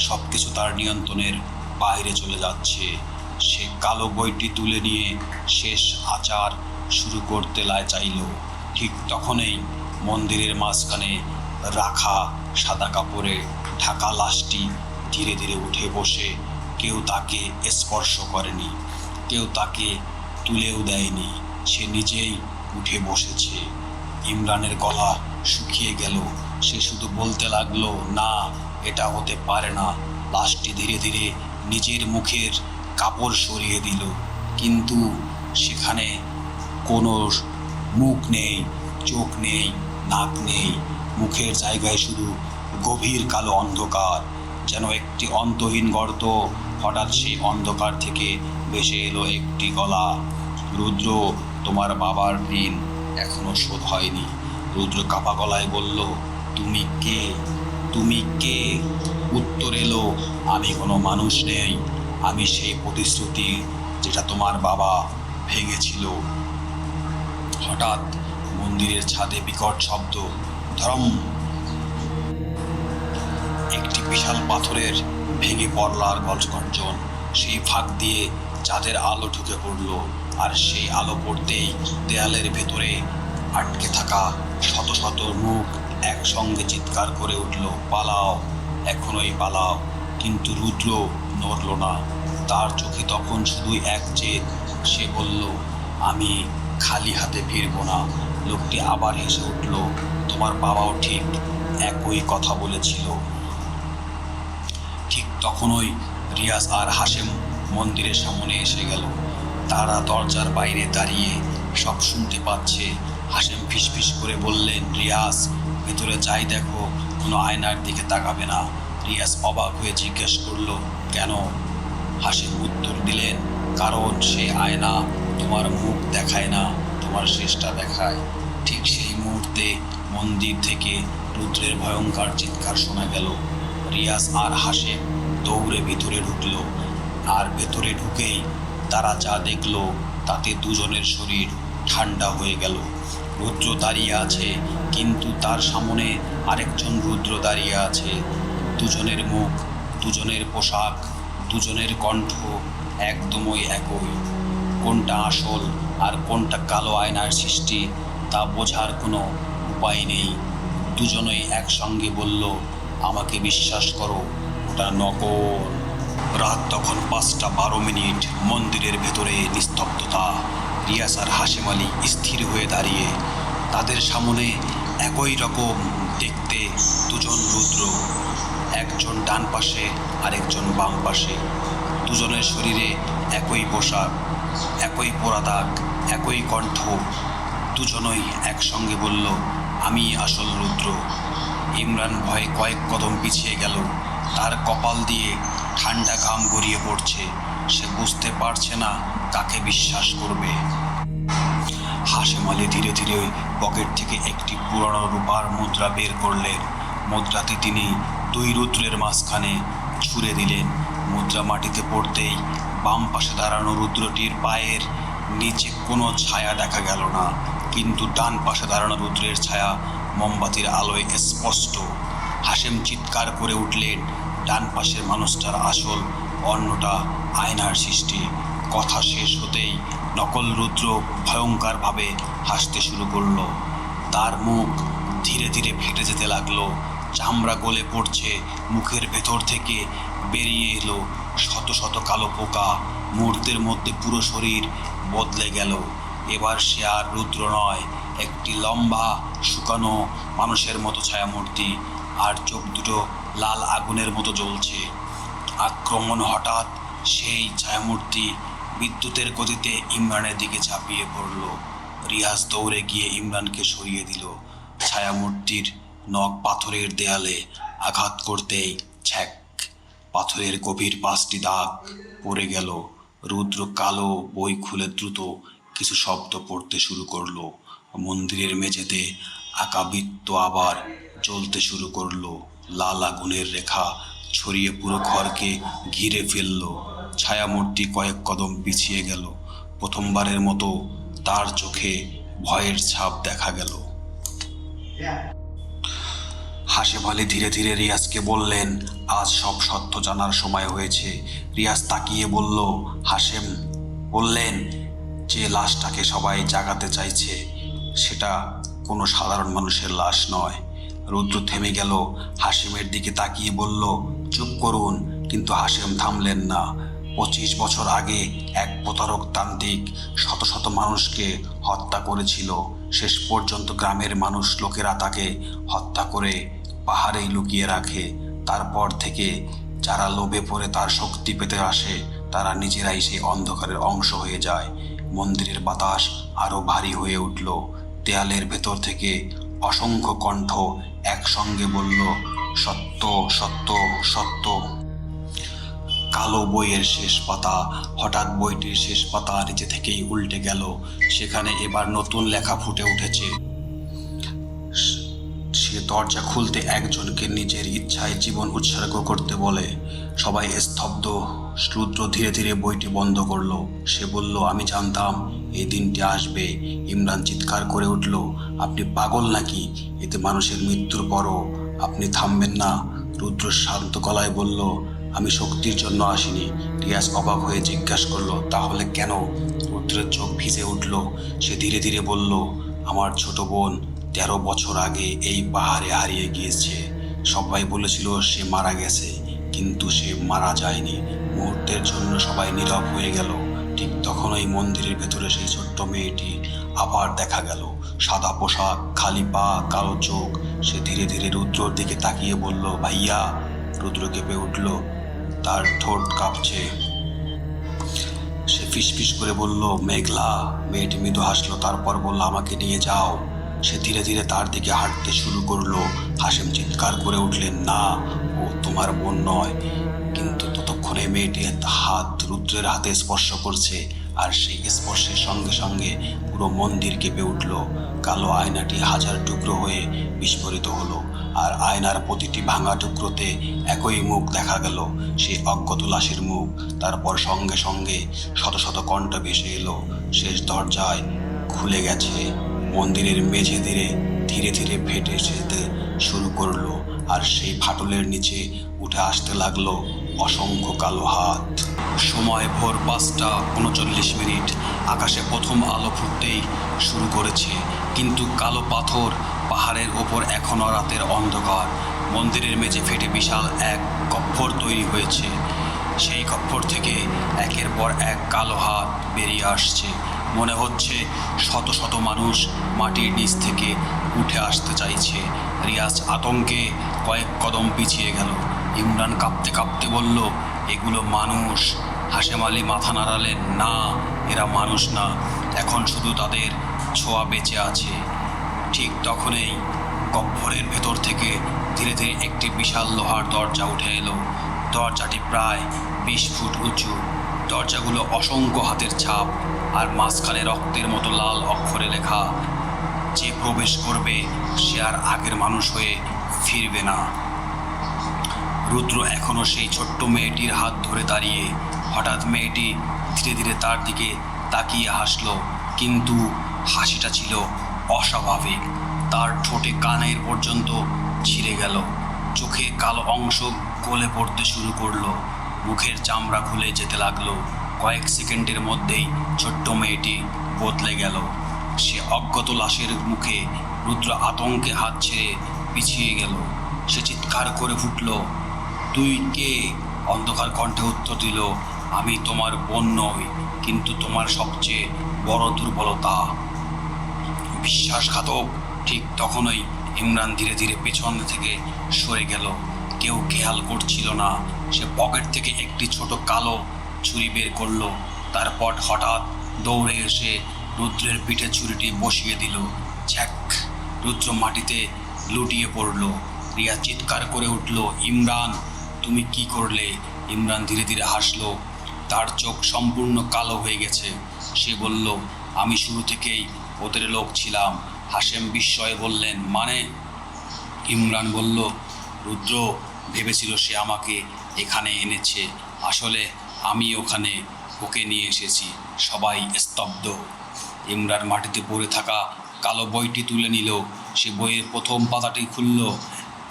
A: সবকিছু তার নিয়ন্ত্রণের বাইরে চলে যাচ্ছে। সে কালো বইটি তুলে নিয়ে শেষ আচার শুরু করতে চাইল। ঠিক তখনই মন্দিরের মাঝখানে রাখা সাদা কাপড়ে ঢাকা লাশটি ধীরে ধীরে উঠে বসে। কেউ তাকে স্পর্শ করেনি, কেউ তাকে তুলেও দেয়নি, সে নিজেই উঠে বসেছে। ইমরানের গলা শুকিয়ে গেল। সে শুধু বলতে লাগলো, না, এটা হতে পারে না। লাশটি ধীরে ধীরে নিজের মুখের কাপড় সরিয়ে দিল, কিন্তু সেখানে কোনো মুখ নেই, চোখ নেই, নাক নেই। মুখের জায়গায় শুধু গভীর কালো অন্ধকার, যেন একটি অন্তহীন গর্ত। হঠাৎ সেই অন্ধকার থেকে ভেসে এলো একটি গলা, রুদ্র, তোমার বাবার ঋণ এখনো শোধ হয়নি। রুদ্র কাপা গলায় বলল, তুমি কে? তুমি কে? উত্তর এলো, আমি কোনো মানুষ নেই, আমি সেই প্রতিশ্রুতি যেটা তোমার বাবা ভেঙেছিল। হঠাৎ মন্দিরের ছাদে বিকট শব্দ, ধরম। একটি বিশাল পাথরের ভেঙে পড়লার গর্জন। সেই ফাঁক দিয়ে চাঁদের আলো ঢুকে পড়ল, আর সেই আলো পড়তেই দেয়ালের ভেতরে আটকে থাকা শত শত মুখ একসঙ্গে চিৎকার করে উঠল, পালাও, এখনই পালাও। কিন্তু রুদ্র নড়ল না। তার চোখে তখন শুধুই এক জেদ। সে বলল, আমি খালি হাতে ফিরব না। লোকটি আবার হেসে উঠল, তোমার বাবাও ঠিক একই কথা বলেছিল। ঠিক তখনই রিয়াজ আর হাশেম মন্দিরের সামনে এসে গেল। তারা দরজার বাইরে দাঁড়িয়ে সব শুনতে পাচ্ছে। হাশেম ফিসফিস করে বললেন, রিয়াজ, ভেতরে যাই দেখো, কোনো আয়নার দিকে তাকাবে না। রিয়াজ অবাক হয়ে জিজ্ঞেস করল, কেন? হাশেম উত্তর দিলেন, কারণ সেই আয়না তোমার মুখ দেখায় না, তোমার শেষটা দেখায়। ঠিক সেই মুহূর্তে মন্দির থেকে রুদ্রের ভয়ঙ্কর চিৎকার শোনা গেল। রিয়াজ আর হাশেম দৌড়ে ভিতরে ঢুকলো, আর ভেতরে ঢুকেই তারা যা দেখলো তাতে দুজনের শরীর ঠান্ডা হয়ে গেল। রুদ্র দাঁড়িয়ে আছে, কিন্তু তার সামনে আরেকজন রুদ্র দাঁড়িয়ে আছে। দুজনের মুখ, দুজনের পোশাক, দুজনের কণ্ঠ একদমই একই। কোনটা আসল আর কোনটা কালো আয়নার সৃষ্টি তা বোঝার কোনো উপায় নেই। দুজনেই একসঙ্গে বলল, আমাকে বিশ্বাস করো, ওটা নকল। রাত তখন 5:12। মন্দিরের ভেতরে নিস্তব্ধতা। রিয়াজ আর হাশেম আলী স্থির হয়ে দাঁড়িয়ে। তাদের সামনে একই রকম দেখতে দুজন রুদ্র, একজন ডান পাশে আরেকজন বাম পাশে। দুজনের শরীরে একই পোশাক, একই পোড়া দাগ, একই কণ্ঠ। দুজনই একসঙ্গে বলল, আমি আসল রুদ্র। ইমরান ভয়ে কয়েক কদম পিছিয়ে গেল। তার কপাল দিয়ে ঠান্ডা ঘাম গড়িয়ে পড়ছে। সে বুঝতে পারছে না কাকে বিশ্বাস করবে। হাশেম আলী ধীরে ধীরে পকেট থেকে একটি পুরনো রূপার মুদ্রা বের করলেন। মুদ্রাটি তিনি দুই রুদ্রের মাঝখানে ছুঁড়ে দিলেন। মুদ্রা মাটিতে পড়তেই বাম পাশে দাঁড়ানো রুদ্রটির পায়ের নিচে কোনো ছায়া দেখা গেল না, কিন্তু ডান পাশে দাঁড়ানো রুদ্রের ছায়া মোমবাতির আলোয় স্পষ্ট। হাশেম চিৎকার করে উঠলেন, ডান পাশের মানুষটার আসল, অন্যটা আয়নার সৃষ্টি। কথা শেষ হতেই নকল রুদ্র ভয়ঙ্করভাবে হাসতে শুরু করলো। তার মুখ ধীরে ধীরে ফেটে যেতে লাগলো, চামড়া গলে পড়ছে। মুখের ভেতর থেকে বেরিয়ে এলো শত শত কালো পোকা। মুহূর্তের মধ্যে পুরো শরীর বদলে গেল। এবার সে আর রুদ্র নয়, একটি লম্বা শুকানো মানুষের মতো ছায়ামূর্তি, আর চোখ দুটো লাল আগুনের মতো জ্বলছে। আক্রমণ হঠাৎ। সেই ছায়ামূর্তি বিদ্যুতের গতিতে ইমরানের দিকে ঝাঁপিয়ে পড়ল। রিয়াজ দৌড়ে গিয়ে ইমরানকে সরিয়ে দিল। ছায়ামূর্তির নখ পাথরের দেয়ালে আঘাত করতেই ছ্যাক, পাথরের গভীর 5টি দাগ পড়ে গেল। রুদ্র কালো বই খুলে দ্রুত কিছু শব্দ পড়তে শুরু করলো। মন্দিরের মেঝেতে আঁকা বৃত্ত আবার জ্বলতে শুরু করলো। লাল আগুনের রেখা ছড়িয়ে পুরো ঘরকে ঘিরে ফেলল। ছায়ামূর্তি কয়েক কদম পিছিয়ে গেল। প্রথমবারের মতো তার চোখে ভয়ের ছাপ দেখা গেল। হাশেম আলী ধীরে ধীরে রিয়াজকে বললেন, আজ সব সত্য জানার সময় হয়েছে। রিয়াজ তাকিয়ে বলল, হাশেম বললেন, যে লাশটাকে সবাই জাগাতে চাইছে সেটা কোনো সাধারণ মানুষের লাশ নয়। রুদ্র থেমে গেল। হাশেমের দিকে তাকিয়ে বলল, চুপ করুন। কিন্তু হাশেম থামলেন না। 25 বছর আগে এক প্রতারক তান্ত্রিক শত শত মানুষকে হত্যা করেছিল। শেষ পর্যন্ত গ্রামের লোকেরা তাকে হত্যা করে পাহাড়েই লুকিয়ে রাখে। তারপর থেকে যারা লোভে পড়ে তার শক্তি পেতে আসে, তারা নিজেরাই সেই অন্ধকারের অংশ হয়ে যায়। মন্দিরের বাতাস আরো ভারী হয়ে উঠল। দেয়ালের ভেতর থেকে অসংখ্য কণ্ঠ একসঙ্গে বলল, সত্য, সত্য, সত্য। কালো বইয়ের শেষ পাতা। হঠাৎ বইটির শেষ পাতা নিচে থেকেই উল্টে গেল। সেখানে এবার নতুন লেখা ফুটে উঠেছে। সে দরজা খুলতে একজনকে নিজের ইচ্ছায় জীবন উৎসর্গ করতে বলে। সবাই স্তব্ধ। রুদ্র ধীরে ধীরে বইটি বন্ধ করলো। সে বলল, আমি জানতাম এই দিনটি আসবে। ইমরান চিৎকার করে উঠল, আপনি পাগল নাকি? এতে মানুষের মৃত্যুর পরও আপনি থামবেন না? রুদ্র শান্ত গলায় বলল, আমি শক্তির জন্য আসিনি। রিয়াজ অবাক হয়ে জিজ্ঞাসা করলো, তাহলে কেন? রুদ্রের চোখ ভিজে উঠল। সে ধীরে ধীরে বলল, আমার ছোট বোন 13 বছর আগে এই পাহাড়ে হারিয়ে গিয়েছে। সবাই বলেছিল সে মারা গেছে, কিন্তু সে মারা যায়নি। মুহূর্তের জন্য সবাই নীরব হয়ে গেল। ঠিক তখনই মন্দিরের ভেতরে সেই ছোট্ট মেয়েটি আবার দেখা গেল। সাদা পোশাক, খালি পা, কালো চোখ। সে ধীরে ধীরে রুদ্রর দিকে তাকিয়ে বলল, ভাইয়া। রুদ্র কেঁপে উঠল, তার ঠোঁট কাঁপছে। সে ফিসফিস করে বলল, মেঘলা। মেয়েটি মৃদু হাসলো, তারপর বলল, আমাকে নিয়ে যাও। সে ধীরে ধীরে তার দিকে হাঁটতে শুরু করলো। হাশেম চিৎকার করে উঠলেন, না, ও তোমার বোন নয়। কিন্তু ততক্ষণে মেয়েটি হাত রুদ্রের হাতে স্পর্শ করছে, আর সেই স্পর্শের সঙ্গে সঙ্গে পুরো মন্দির কেঁপে উঠল। কালো আয়নাটি হাজার টুকরো হয়ে বিস্ফোরিত হলো, আর আয়নার প্রতিটি ভাঙা টুকরোতে একই মুখ দেখা গেল, সেই অজ্ঞাত লাশের মুখ। তারপর সঙ্গে সঙ্গে শত শত কণ্ঠ ভেসে এলো। শেষ দরজায় খুলে গেছে। মন্দিরের মেঝে ধীরে ধীরে ধীরে ফেটে যেতে শুরু করলো, আর সেই ফাটলের নিচে উঠে আসতে লাগলো অসংখ্য কালো হাত। সময় ভোর 5:39। আকাশে প্রথম আলো ফুটতেই শুরু করেছে, কিন্তু কালো পাথর পাহাড়ের ওপর এখনও রাতের অন্ধকার। মন্দিরের মেঝে ফেটে বিশাল এক গহ্বর তৈরি হয়েছে। সেই গহ্বর থেকে একের পর এক কালো হাত বেরিয়ে আসছে। মনে হচ্ছে শত শত মানুষ মাটির নিচ থেকে উঠে আসতে চাইছে। রিয়াজ আতঙ্কে কয়েক কদম পিছিয়ে গেল। ইমরান কাঁপতে কাঁপতে বলল, এগুলো মানুষ। হাশেম আলী মাথা নাড়ালেন, না, এরা মানুষ না, এখন শুধু তাদের ছোঁয়া বেঁচে আছে। ঠিক তখনই গহ্বরের ভেতর থেকে ধীরে ধীরে একটি বিশাল লোহার দরজা উঠে এলো। দরজাটি প্রায় 20 ফুট উঁচু। দরজাগুলো অসংখ্য হাতের ছাপ, আর মাঝখানে রক্তের মতো লাল অক্ষরে লেখা, যে প্রবেশ করবে সে আর আগের মানুষ হয়ে ফিরবে না। রুদ্র এখনো সেই ছোট্ট মেয়েটির হাত ধরে দাঁড়িয়ে। হঠাৎ মেয়েটি ধীরে ধীরে তার দিকে তাকিয়ে হাসল, কিন্তু হাসিটা ছিল অস্বাভাবিক। তার ঠোঁটে কানের পর্যন্ত ছিঁড়ে গেল, চোখে কালো অংশ গলে পড়তে শুরু করলো, মুখের চামড়া খুলে যেতে লাগলো। কয়েক সেকেন্ডের মধ্যেই ছোট্ট মেয়েটি বদলে গেল। সে অজ্ঞাত লাশের মুখে। রুদ্র আতঙ্কে হাত ছেড়ে পিছিয়ে গেল। সে চিৎকার করে ফুটল, তুই কে? অন্ধকার কণ্ঠে উত্তর দিল, আমি তোমার বোন নই, কিন্তু তোমার সবচেয়ে বড় দুর্বলতা। বিশ্বাসঘাতক। ঠিক তখনই ইমরান ধীরে ধীরে পেছন থেকে সরে গেল। কেউ খেয়াল করছিল না। সে পকেট থেকে একটি ছোট কালো ছুরি বের করলো। তারপর হঠাৎ দৌড়ে এসে রুদ্রের পিঠে ছুরিটি বসিয়ে দিল। ছ্যাক! রুদ্র মাটিতে লুটিয়ে পড়ল। রিয়া চিৎকার করে উঠল, ইমরান, তুমি কি করলে? ইমরান ধীরে ধীরে হাসলো। তার চোখ সম্পূর্ণ কালো হয়ে গেছে। সে বলল, আমি শুরু থেকেই ওদের লোক ছিলাম। হাশেম বিস্ময়ে বললেন, মানে? ইমরান বলল, রুদ্র ভেবেছিল সে আমাকে এখানে এনেছে, আসলে আমি ওকে নিয়ে এসেছি। সবাই স্তব্ধ। ইমরান মাটিতে পড়ে থাকা কালো বইটি তুলে নিল। সে বইয়ের প্রথম পাতাটি খুলল।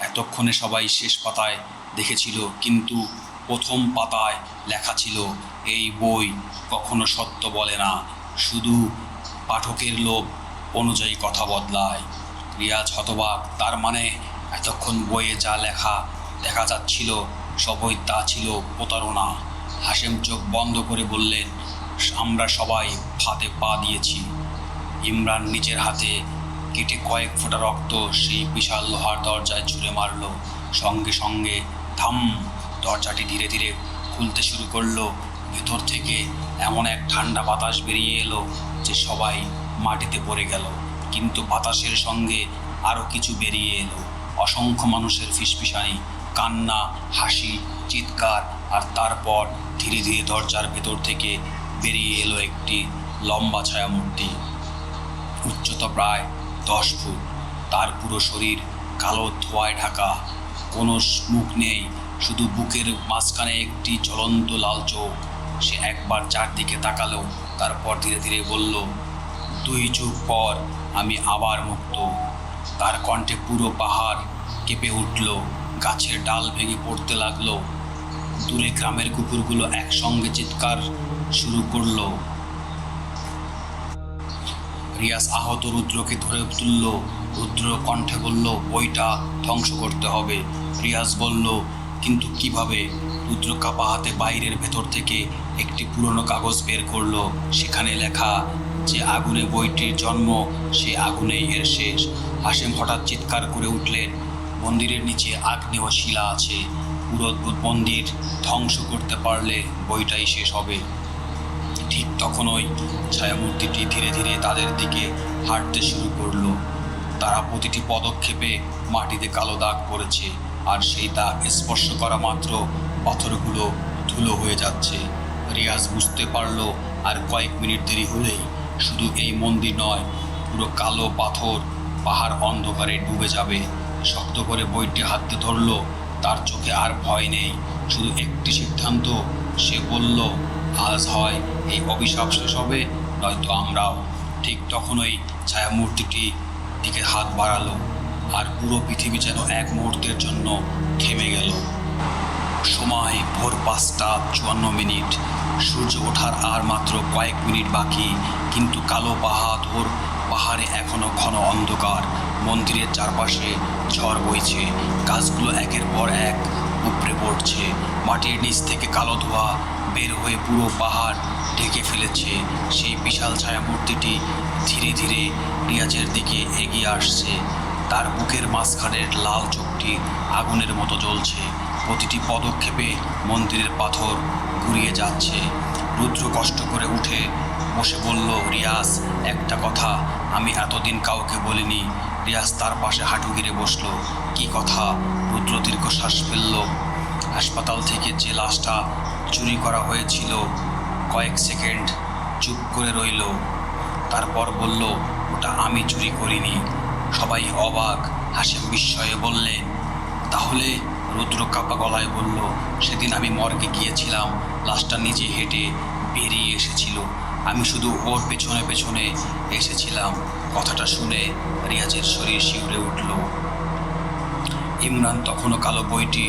A: এতক্ষণে সবাই শেষ পাতায় দেখেছিল, কিন্তু প্রথম পাতায় লেখা ছিল, এই বই কখনো সত্য বলে না, শুধু পাঠকের লোভ অনুযায়ী কথা বদলায়। রিয়াজ হতবাক। তার মানে এতক্ষণ বইয়ে যা লেখা দেখা যাচ্ছিল সবই তা ছিল প্রতারণা। হাশেম চোখ বন্ধ করে বললেন, আমরা সবাই ফাঁদে পা দিয়েছি। ইমরান নিজের হাতে কেটে কয়েক ফোঁটা রক্ত সেই বিশাল লোহার দরজায় ছুঁড়ে মারল। সঙ্গে সঙ্গে থাম! দরজাটি ধীরে ধীরে খুলতে শুরু করলো। ভেতর থেকে এমন এক ঠান্ডা বাতাস বেরিয়ে এলো যে সবাই মাটিতে পড়ে গেল। কিন্তু বাতাসের সঙ্গে আরও কিছু বেরিয়ে এলো, অসংখ্য মানুষের ফিসফিসানি, কান্না, হাসি, চিৎকার। আর তারপর ধীরে ধীরে দরজার ভেতর থেকে বেরিয়ে এলো একটি লম্বা ছায়ামূর্তি, উচ্চতা প্রায় 10 ফুট। তার পুরো শরীর কালো ধোঁয়ায় ঢাকা, কোনো মুখ নেই, শুধু বুকের মাঝখানে একটি জ্বলন্ত লাল চোখ। সে একবার চারদিকে তাকালো, তারপর ধীরে ধীরে বলল, 2 যুগ পর আমি আবার মুক্ত। তার কণ্ঠে পুরো পাহাড় কেঁপে উঠল, গাছের ডাল ভেঙে পড়তে লাগলো। দূরে গ্রামের কুকুরগুলো একসঙ্গে চিৎকার শুরু করলো। রিয়াজ আহত রুদ্রকে ধরে তুলল। রুদ্র কণ্ঠে বলল, বইটা ধ্বংস করতে হবে। রিয়াজ বলল, কিন্তু কিভাবে? রুদ্র কাপা হাতে বাইরের ভেতর থেকে একটি পুরনো কাগজ বের করলো। সেখানে লেখা, যে আগুনে বইটির জন্ম, সে আগুনেই এর শেষ। হাশেম হঠাৎ চিৎকার করে উঠলেন, মন্দিরের নিচে আগ্নেয় শিলা আছে, পুরো মন্দির ধ্বংস করতে পারলে বইটাই শেষ হবে। ঠিক তখনই ছায়ামূর্তিটি ধীরে ধীরে তাদের দিকে হাঁটতে শুরু করলো। তারা প্রতিটি পদক্ষেপে মাটিতে কালো দাগ পড়েছে, আর সেই দাগ স্পর্শ করা মাত্র পাথরগুলো ধুলো হয়ে যাচ্ছে। রিয়াজ বুঝতে পারলো আর কয়েক মিনিট দেরি হলেই শুধু এই মন্দির নয়, পুরো কালো পাথর পাহাড় অন্ধকারে ডুবে যাবে। শক্ত করে বইটি হাতে ধরলো। তার চোখে আর ভয় নেই, শুধু একটি সিদ্ধান্ত। সে বলল, আজ হয় এই অভিশাপ শেষ হবে, নয়তো আমরাও। ঠিক তখনই ছায়ামূর্তিটি দিকে হাত বাড়ালো, আর পুরো পৃথিবী যেন এক মুহূর্তের জন্য থেমে গেল। সময় ভোর ৫টা ৫৪ মিনিট। সূর্য ওঠার আর মাত্র কয়েক মিনিট বাকি, কিন্তু কালো বাহাদুর পাহাড়ে এখনো ঘন অন্ধকার। মন্দিরের চারপাশে ঝড় বইছে, গাছগুলো একের পর এক উপড়ে পড়ছে, মাটির নিচ থেকে কালো ধোঁয়া বের হয়ে পুরো পাহাড় ঢেকে ফেলেছে। সেই বিশাল ছায়ামূর্তিটি ধীরে ধীরে রিয়াজের দিকে এগিয়ে আসছে। তার বুকের মাঝখানের লাল চোখটি আগুনের মতো জ্বলছে, প্রতিটি পদক্ষেপে মন্দিরের পাথর ঘুরিয়ে যাচ্ছে। রুদ্র কষ্ট করে উঠে বসে বলল, রিয়াজ, একটা কথা আমি এতদিন কাউকে বলিনি। রিয়াজ তার পাশে হাঁটু গেড়ে বসলো। কি কথা? রুদ্র দীর্ঘশ্বাস ফেলল। হাসপাতাল থেকে যে লাশটা চুরি করা হয়েছিল। কয়েক সেকেন্ড চুপ করে রইল, তারপর বলল, ওটা আমি চুরি করিনি। সবাই অবাক। হাসিম বিস্ময়ে বললেন, তাহলে? রুদ্র কাঁপা গলায় বলল, সেদিন আমি মর্গে গিয়েছিলাম, লাশটা নিজে হেঁটে বেরিয়ে এসেছিল, আমি শুধু ওর পেছনে পেছনে এসেছিলাম। কথাটা শুনে রিয়াজের শরীর শিউরে উঠল। ইমরান তখনও কালো বইটি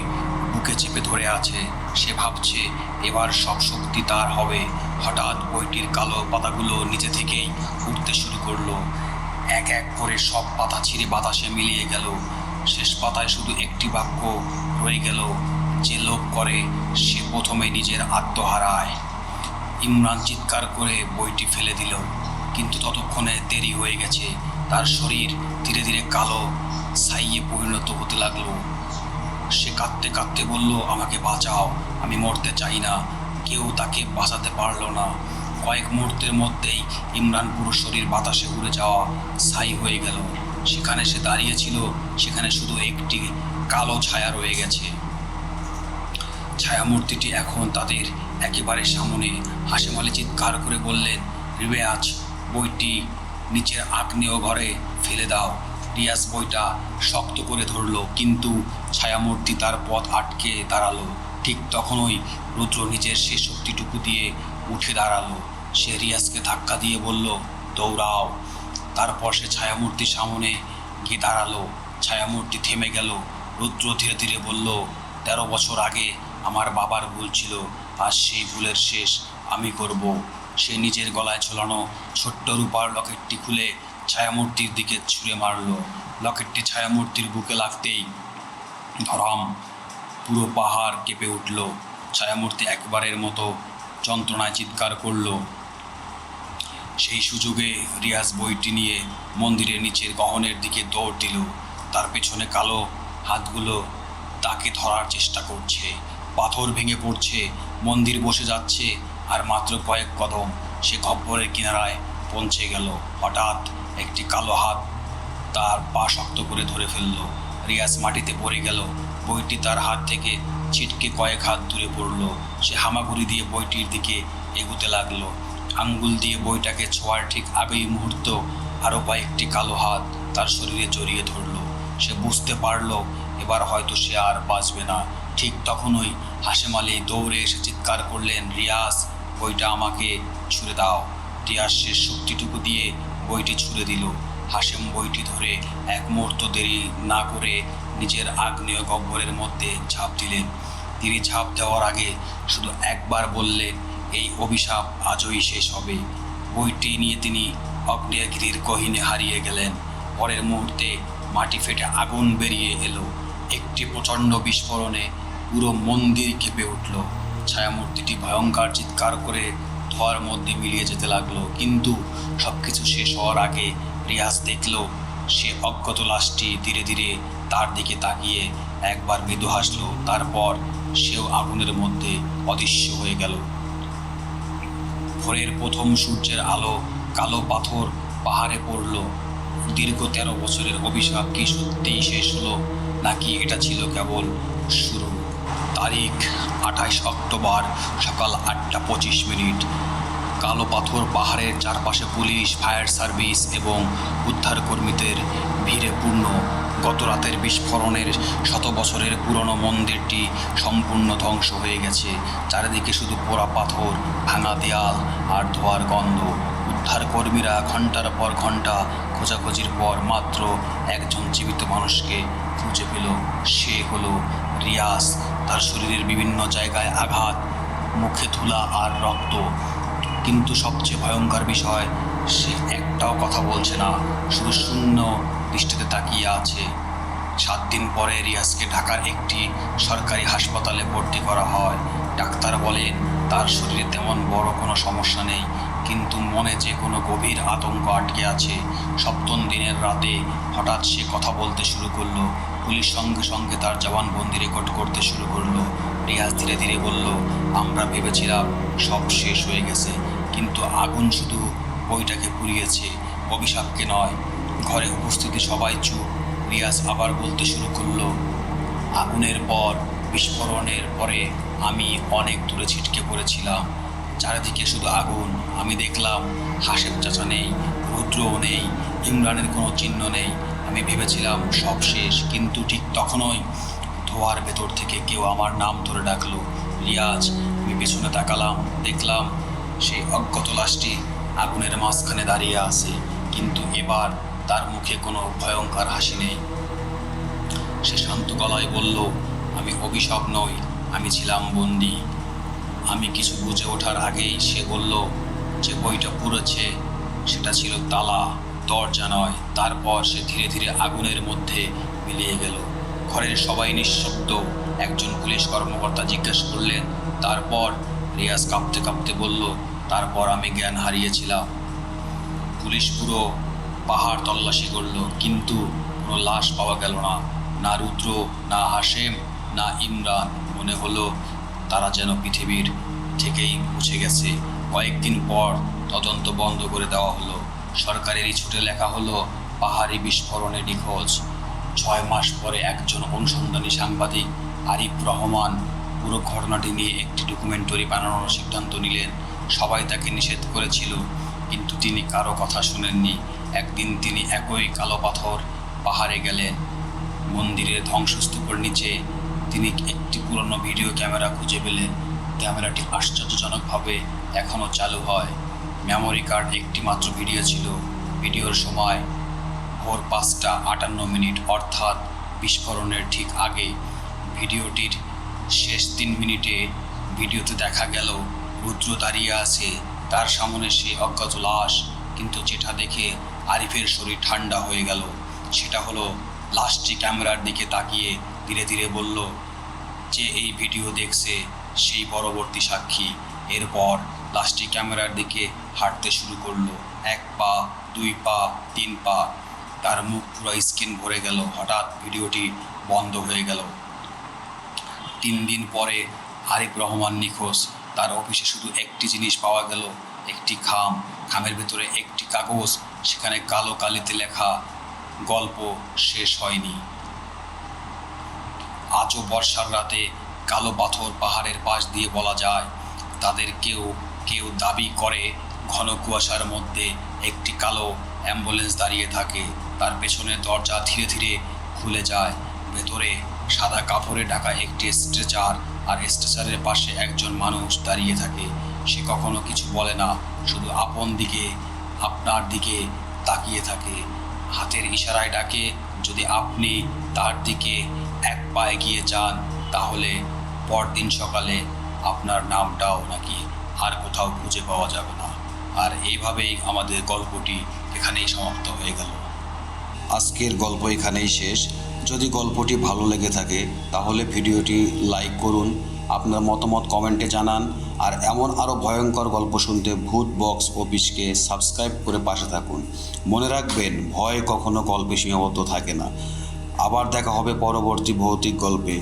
A: বুকে চেপে ধরে আছে। সে ভাবছে এবার সব শক্তি তার হবে। হঠাৎ বইটির কালো পাতাগুলো নিজে থেকেই উঠতে শুরু করলো। এক এক করে সব পাতা ছিঁড়ে বাতাসে মিলিয়ে গেল। শেষ পাতায় শুধু একটি বাক্য রয়ে গেল, যে লোভ করে সে প্রথমে নিজের আত্ম হারায়। ইমরান চিৎকার করে বইটি ফেলে দিল, কিন্তু ততক্ষণে দেরি হয়ে গেছে। তার শরীর ধীরে ধীরে কালো ছাইয়ে পরিণত হতে লাগলো। সে কাঁদতে কাঁদতে বলল, আমাকে বাঁচাও, আমি মরতে চাই না। কেউ তাকে বাঁচাতে পারল না। কয়েক মুহূর্তের মধ্যেই ইমরান পুরো শরীর বাতাসে উড়ে যাওয়া ছাই হয়ে গেল। সেখানে সে দাঁড়িয়েছিল, সেখানে শুধু একটি কালো ছায়া রয়ে গেছে। ছায়ামূর্তিটি এখন তাদের একেবারে সামনে। হাশেম আলী চিৎকার করে বললেন, রিয়াজ, বইটি নিচের আগ্নেয় ঘরে ফেলে দাও। রিয়াজ বইটা শক্ত করে ধরল, কিন্তু ছায়ামূর্তি তার পথ আটকে দাঁড়ালো। ঠিক তখনই রুদ্র নিজের সে শক্তিটুকু দিয়ে উঠে দাঁড়ালো। সে রিয়াজকে ধাক্কা দিয়ে বলল, দৌড়াও। তারপর সে ছায়ামূর্তির সামনে গিয়ে দাঁড়ালো। ছায়ামূর্তি থেমে গেল। রুদ্র ধীরে ধীরে বলল, 13 বছর আগে আমার বাবার ভুল ছিল, আর সেই ভুলের শেষ আমি করব। সে নিজের গলায় ঝোলানো ছোট্ট রূপার লকেটটি খুলে ছায়ামূর্তির দিকে ছুঁড়ে মারল। লকেটটি ছায়ামূর্তির বুকে লাগতেই ধরাম, পুরো পাহাড় কেঁপে উঠল। ছায়ামূর্তি একবারের মতো যন্ত্রণায় চিৎকার করল। সেই সুযোগে রিয়াজ বইটি নিয়ে মন্দিরের নিচের গহনের দিকে দৌড় দিল। তার পেছনে কালো হাতগুলো তাকে ধরার চেষ্টা করছে। পাথর ভেঙে পড়ছে, মন্দির বসে যাচ্ছে, আর মাত্র কয়েক কদম সে গহ্বরের কিনারায় পৌঁছে গেল। হঠাৎ একটি কালো হাত তার পা শক্ত করে ধরে ফেলল। রিয়াজ মাটিতে পড়ে গেল। বইটি তার হাত থেকে ছিটকে কয়েক হাত দূরে পড়ল। সে হামাগুড়ি দিয়ে বইটির দিকে এগোতে লাগলো। আঙ্গুল দিয়ে বইটাকে ছোঁয়ার ঠিক আগেই মুহূর্ত আরও কয়েকটি কালো হাত তার শরীরে জড়িয়ে ধরল। সে বুঝতে পারল এবার হয়তো সে আর বাঁচবে না। ঠিক তখনই হাশেম আলী দৌড়ে এসে চিৎকার করলেন, রিয়াজ, বইটা আমাকে ছুঁড়ে দাও। রিয়াজ শেষ শক্তিটুকু দিয়ে বইটি ছুঁড়ে দিল। হাশেম বইটি ধরে এক মুহূর্ত দেরি না করে নিজের আগ্নেয় গহ্বরের মধ্যে ঝাঁপ দিলেন। তিনি ঝাঁপ দেওয়ার আগে শুধু একবার বললেন, এই অভিশাপ আজই শেষ হবে। বইটি নিয়ে তিনি অগ্নেয়গিরির গহীনে হারিয়ে গেলেন। পরের মুহূর্তে মাটি ফেটে আগুন বেরিয়ে এলো। একটি প্রচণ্ড বিস্ফোরণে পুরো মন্দির কেঁপে উঠল। ছায়ামূর্তিটি ভয়ঙ্কর চিৎকার করে ধোঁয়ার মধ্যে মিলিয়ে যেতে লাগলো। কিন্তু সবকিছু শেষ হওয়ার আগে রিয়াজ দেখল সে অজ্ঞাত লাশটি ধীরে ধীরে তার দিকে তাকিয়ে একবার মৃদু হাসলো। তারপর সেও আগুনের মধ্যে অদৃশ্য হয়ে গেল। ভোরের প্রথম সূর্যের আলো কালো পাথর পাহাড়ে পড়ল। দীর্ঘ 13 বছরের অভিশাপ কি সত্যিই শেষ হলো, নাকি এটা ছিল কেবল শুরু? তারিখ 28 অক্টোবর, সকাল 8:25। কালো পাথর পাহাড়ের চারপাশে পুলিশ, ফায়ার সার্ভিস এবং উদ্ধারকর্মীদের ভিড়ে পূর্ণ। গত রাতের বিস্ফোরণের 100 বছরের পুরনো মন্দিরটি সম্পূর্ণ ধ্বংস হয়ে গেছে। চারিদিকে শুধু পোড়া পাথর, ভাঙা দেয়াল আর ধোঁয়ার গন্ধ। উদ্ধারকর্মীরা ঘন্টার পর ঘন্টা খোঁজাখুঁজির পর মাত্র একজন জীবিত মানুষকে খুঁজে পেল। সে হলো রিয়াজ। তার শরীরের বিভিন্ন জায়গায় আঘাত, মুখে ধুলা আর রক্ত, কিন্তু সবচেয়ে ভয়ঙ্কর বিষয়, সে একটাও কথা বলছে না, শুধু শূন্য দৃষ্টিতে তাকিয়ে আছে। 7 দিন পরে রিয়াজকে ঢাকার একটি সরকারি হাসপাতালে ভর্তি করা হয়। ডাক্তার বলেন তার শরীরে তেমন বড় কোনো সমস্যা নেই, কিন্তু মনে যে কোনো গভীর আতঙ্ক আটকে আছে। 7ম দিনের রাতে হঠাৎ সে কথা বলতে শুরু করলো। পুলিশ সঙ্গে সঙ্গে তার জবানবন্দি রেকর্ড করতে শুরু করলো। রিয়াজ ধীরে ধীরে বলল, আমরা ভেবেছিলাম সব শেষ হয়ে গেছে, কিন্তু আগুন শুধু বইটাকে পুড়িয়েছে, অভিশাপকে নয়। ঘরে উপস্থিতি সবাই চুপ। রিয়াজ আবার বলতে শুরু করলো, আগুনের পর, বিস্ফোরণের পরে আমি অনেক দূরে ছিটকে পড়েছিলাম। চারিদিকে শুধু আগুন। আমি দেখলাম হাসেম চাচা নেই, রুদ্রও নেই, ইমরানের কোনো চিহ্ন নেই। আমি ভেবেছিলাম সব শেষ, কিন্তু ঠিক তখনই ধোঁয়ার ভেতর থেকে কেউ আমার নাম ধরে ডাকলো, রিয়াজ। আমি পেছনে তাকালাম, দেখলাম সেই অজ্ঞাত লাশটি আগুনের মাঝখানে দাঁড়িয়ে আছে, কিন্তু এবার তার মুখে কোনো ভয়ঙ্কর হাসি নেই। সে শান্ত গলায় বলল, আমি অভিশাপ নই, আমি ছিলাম বন্দী। আমি কিছু বুঝে ওঠার আগেই সে বলল, যে বইটা পুড়েছে সেটা ছিল তালা, দরজা নয়। তারপর সে ধীরে ধীরে আগুনের মধ্যে মিলিয়ে গেল। ঘরের সবাই নিঃশব্দ। একজন পুলিশ কর্মকর্তা জিজ্ঞাসা করলেন, তারপর? রিয়াজ কাঁপতে কাঁপতে বলল, তারপর আমি জ্ঞান হারিয়েছিলাম। পুলিশ পুরো পাহাড় তল্লাশি করলো, কিন্তু কোনো লাশ পাওয়া গেল না। না রুদ্র, না হাসেম, না ইমরান। মনে হলো তারা যেন পৃথিবীর থেকেই মুছে গেছে। কয়েকদিন পর তদন্ত বন্ধ করে দেওয়া হলো। সরকারের ইস্যুতে লেখা হলো, পাহাড়ি বিস্ফোরণে নিখোঁজ। 6 মাস পরে একজন অনুসন্ধানী সাংবাদিক আরিফ রহমান পুরো ঘটনাটি নিয়ে একটি ডকুমেন্টারি বানানোর সিদ্ধান্ত নিলেন। সবাই তাকে নিষেধ করেছিল, কিন্তু তিনি কারো কথা শোনেননি। একদিন তিনি একই কালো পাথর পাহাড়ে গেলেন। মন্দিরের ধ্বংসস্তূপের নিচে তিনি একটি পুরনো ভিডিও ক্যামেরা খুঁজে পেলেন। ক্যামেরাটি আশ্চর্যজনকভাবে এখনও চালু হয়। মেমোরি কার্ড একটি মাত্র ভিডিও ছিল। ভিডিওর সময় ভোর 5টা 58 মিনিট, অর্থাৎ বিস্ফোরণের ঠিক আগে। ভিডিওটির শেষ 3 মিনিটে ভিডিওতে দেখা গেল রুদ্র দাঁড়িয়ে আছে, তার সামনে সেই অজ্ঞাত লাশ। কিন্তু যেটা দেখে আরিফের শরীর ঠান্ডা হয়ে গেল সেটা হলো লাশটি ক্যামেরার দিকে তাকিয়ে ধীরে ধীরে বলল, যে এই ভিডিও দেখছে সেই পরবর্তী সাক্ষী। এরপর লাশটি ক্যামেরার দিকে হাঁটতে শুরু করলো। 1 পা, 2 পা, 3 পা। তার মুখ পুরো স্ক্রিন ভরে গেল। হঠাৎ ভিডিওটি বন্ধ হয়ে গেল। 3 দিন পরে আরিফ রহমান নিখোঁজ। তার অফিসে শুধু একটি জিনিস পাওয়া গেল, একটি খাম। খামের ভেতরে একটি কাগজ, সেখানে কালো কালিতে লেখা, গল্প শেষ হয়নি। আজও বর্ষার রাতে কালো পাথর পাহাড়ের পাশ দিয়ে বলা যায়। তাদের কেউ কেউ দাবি করে ঘন কুয়াশার মধ্যে একটি কালো অ্যাম্বুলেন্স দাঁড়িয়ে থাকে। তার পেছনের দরজা ধীরে ধীরে খুলে যায়। ভেতরে সাদা কাপড়ে ঢাকা একটি স্ট্রেচার, আর স্ট্রেচারের পাশে একজন মানুষ দাঁড়িয়ে থাকে। সে কখনো কিছু বলে না, শুধু আপনার দিকে তাকিয়ে থাকে। হাতের ইশারায় ডাকে, যদি আপনি তার দিকে 1 পা এগিয়ে যান, তাহলে পরদিন সকালে আপনার নামটাও নাকি আর কোথাও খুঁজে পাওয়া যাবে না। আর এইভাবেই আমাদের গল্পটি এখানেই সমাপ্ত হয়ে গেল। আজকের গল্প এখানেই শেষ। যদি গল্পটি ভালো লেগে থাকে তাহলে ভিডিওটি লাইক করুন, আপনার মতামত কমেন্টে জানান। আর এমন আরও ভয়ঙ্কর গল্প শুনতে ভূত বক্স অফিসকে সাবস্ক্রাইব করে পাশে থাকুন। মনে রাখবেন, ভয় কখনো গল্পে সীমাবদ্ধ থাকে না। আবার দেখা হবে পরবর্তী ভৌতিক গল্পে।